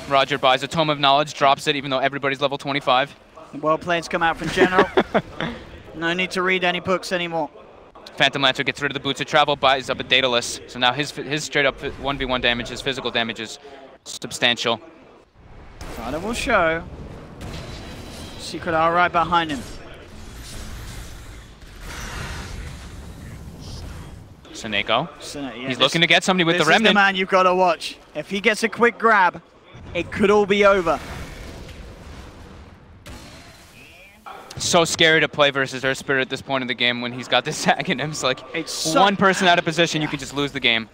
Roger buys a Tome of Knowledge, drops it, even though everybody's level 25. Well played's come out from General. No need to read any books anymore. Phantom Lancer gets rid of the Boots of Travel, buys up a Daedalus. So now his straight up 1v1 damage, his physical damage is substantial. Fada will show. Secret are right behind him. Seneko. Yeah, he's looking to get somebody with the This Remnant. is the man you've got to watch. If he gets a quick grab, it could all be over. So scary to play versus Earth Spirit at this point in the game when he's got this tag in him. It's like it's one person out of position, you could just lose the game.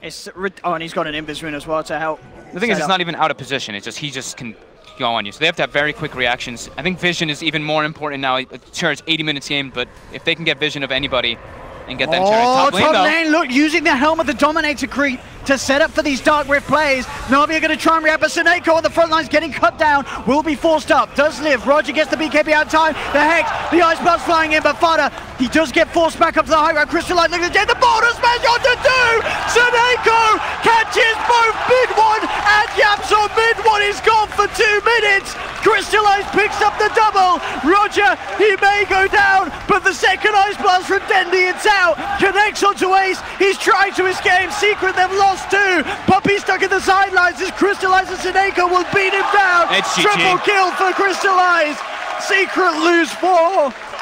Oh, and he's got an Invis Rune as well to help. The thing is, it's not even out of position. It's just he just can go on you. So they have to have very quick reactions. I think vision is even more important now. Sure, it's 80 minutes game, but if they can get vision of anybody and get them top lane, look, using the Helm of the Dominator creep to set up for these Dark Rift plays. Na'Vi are going to try and react, but Seneko on the front lines getting cut down, will be forced up, does live. Roger gets the BKB out of time, the Hex, the Ice Blast flying in, but Fada, he does get forced back up to the high ground. Crystallite looking dead, the boulder smash onto 2! Seneko catches both mid 1 and Yaps on mid 1 is gone for 2 minutes. Crystallite picks up the double. Roger, he may go down, but the second Ice Blast from Dendi, it's out. Connects onto Ace, he's trying to escape. Secret, they've lost 2. Puppey stuck in the sidelines as Crystallize and Seneko will beat him down. It's Triple kill for Crystallize. Secret lose 4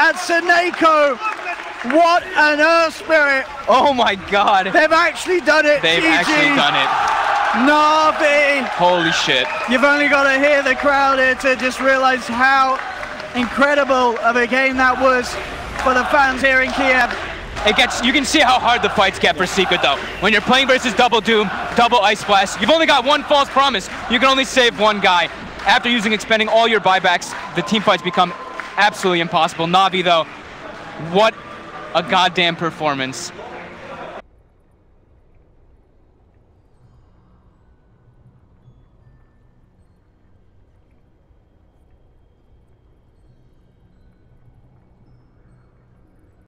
and Seneko. What an Earth Spirit. Oh my god. They've actually done it. They've actually done it. Na'Vi. Holy shit. You've only got to hear the crowd here to just realize how incredible of a game that was for the fans here in Kiev. You can see how hard the fights get for Secret though. When you're playing versus double Doom, double Ice Blast, you've only got 1 false promise. You can only save 1 guy. After expending all your buybacks, the team fights become absolutely impossible. Na'Vi though, what a goddamn performance.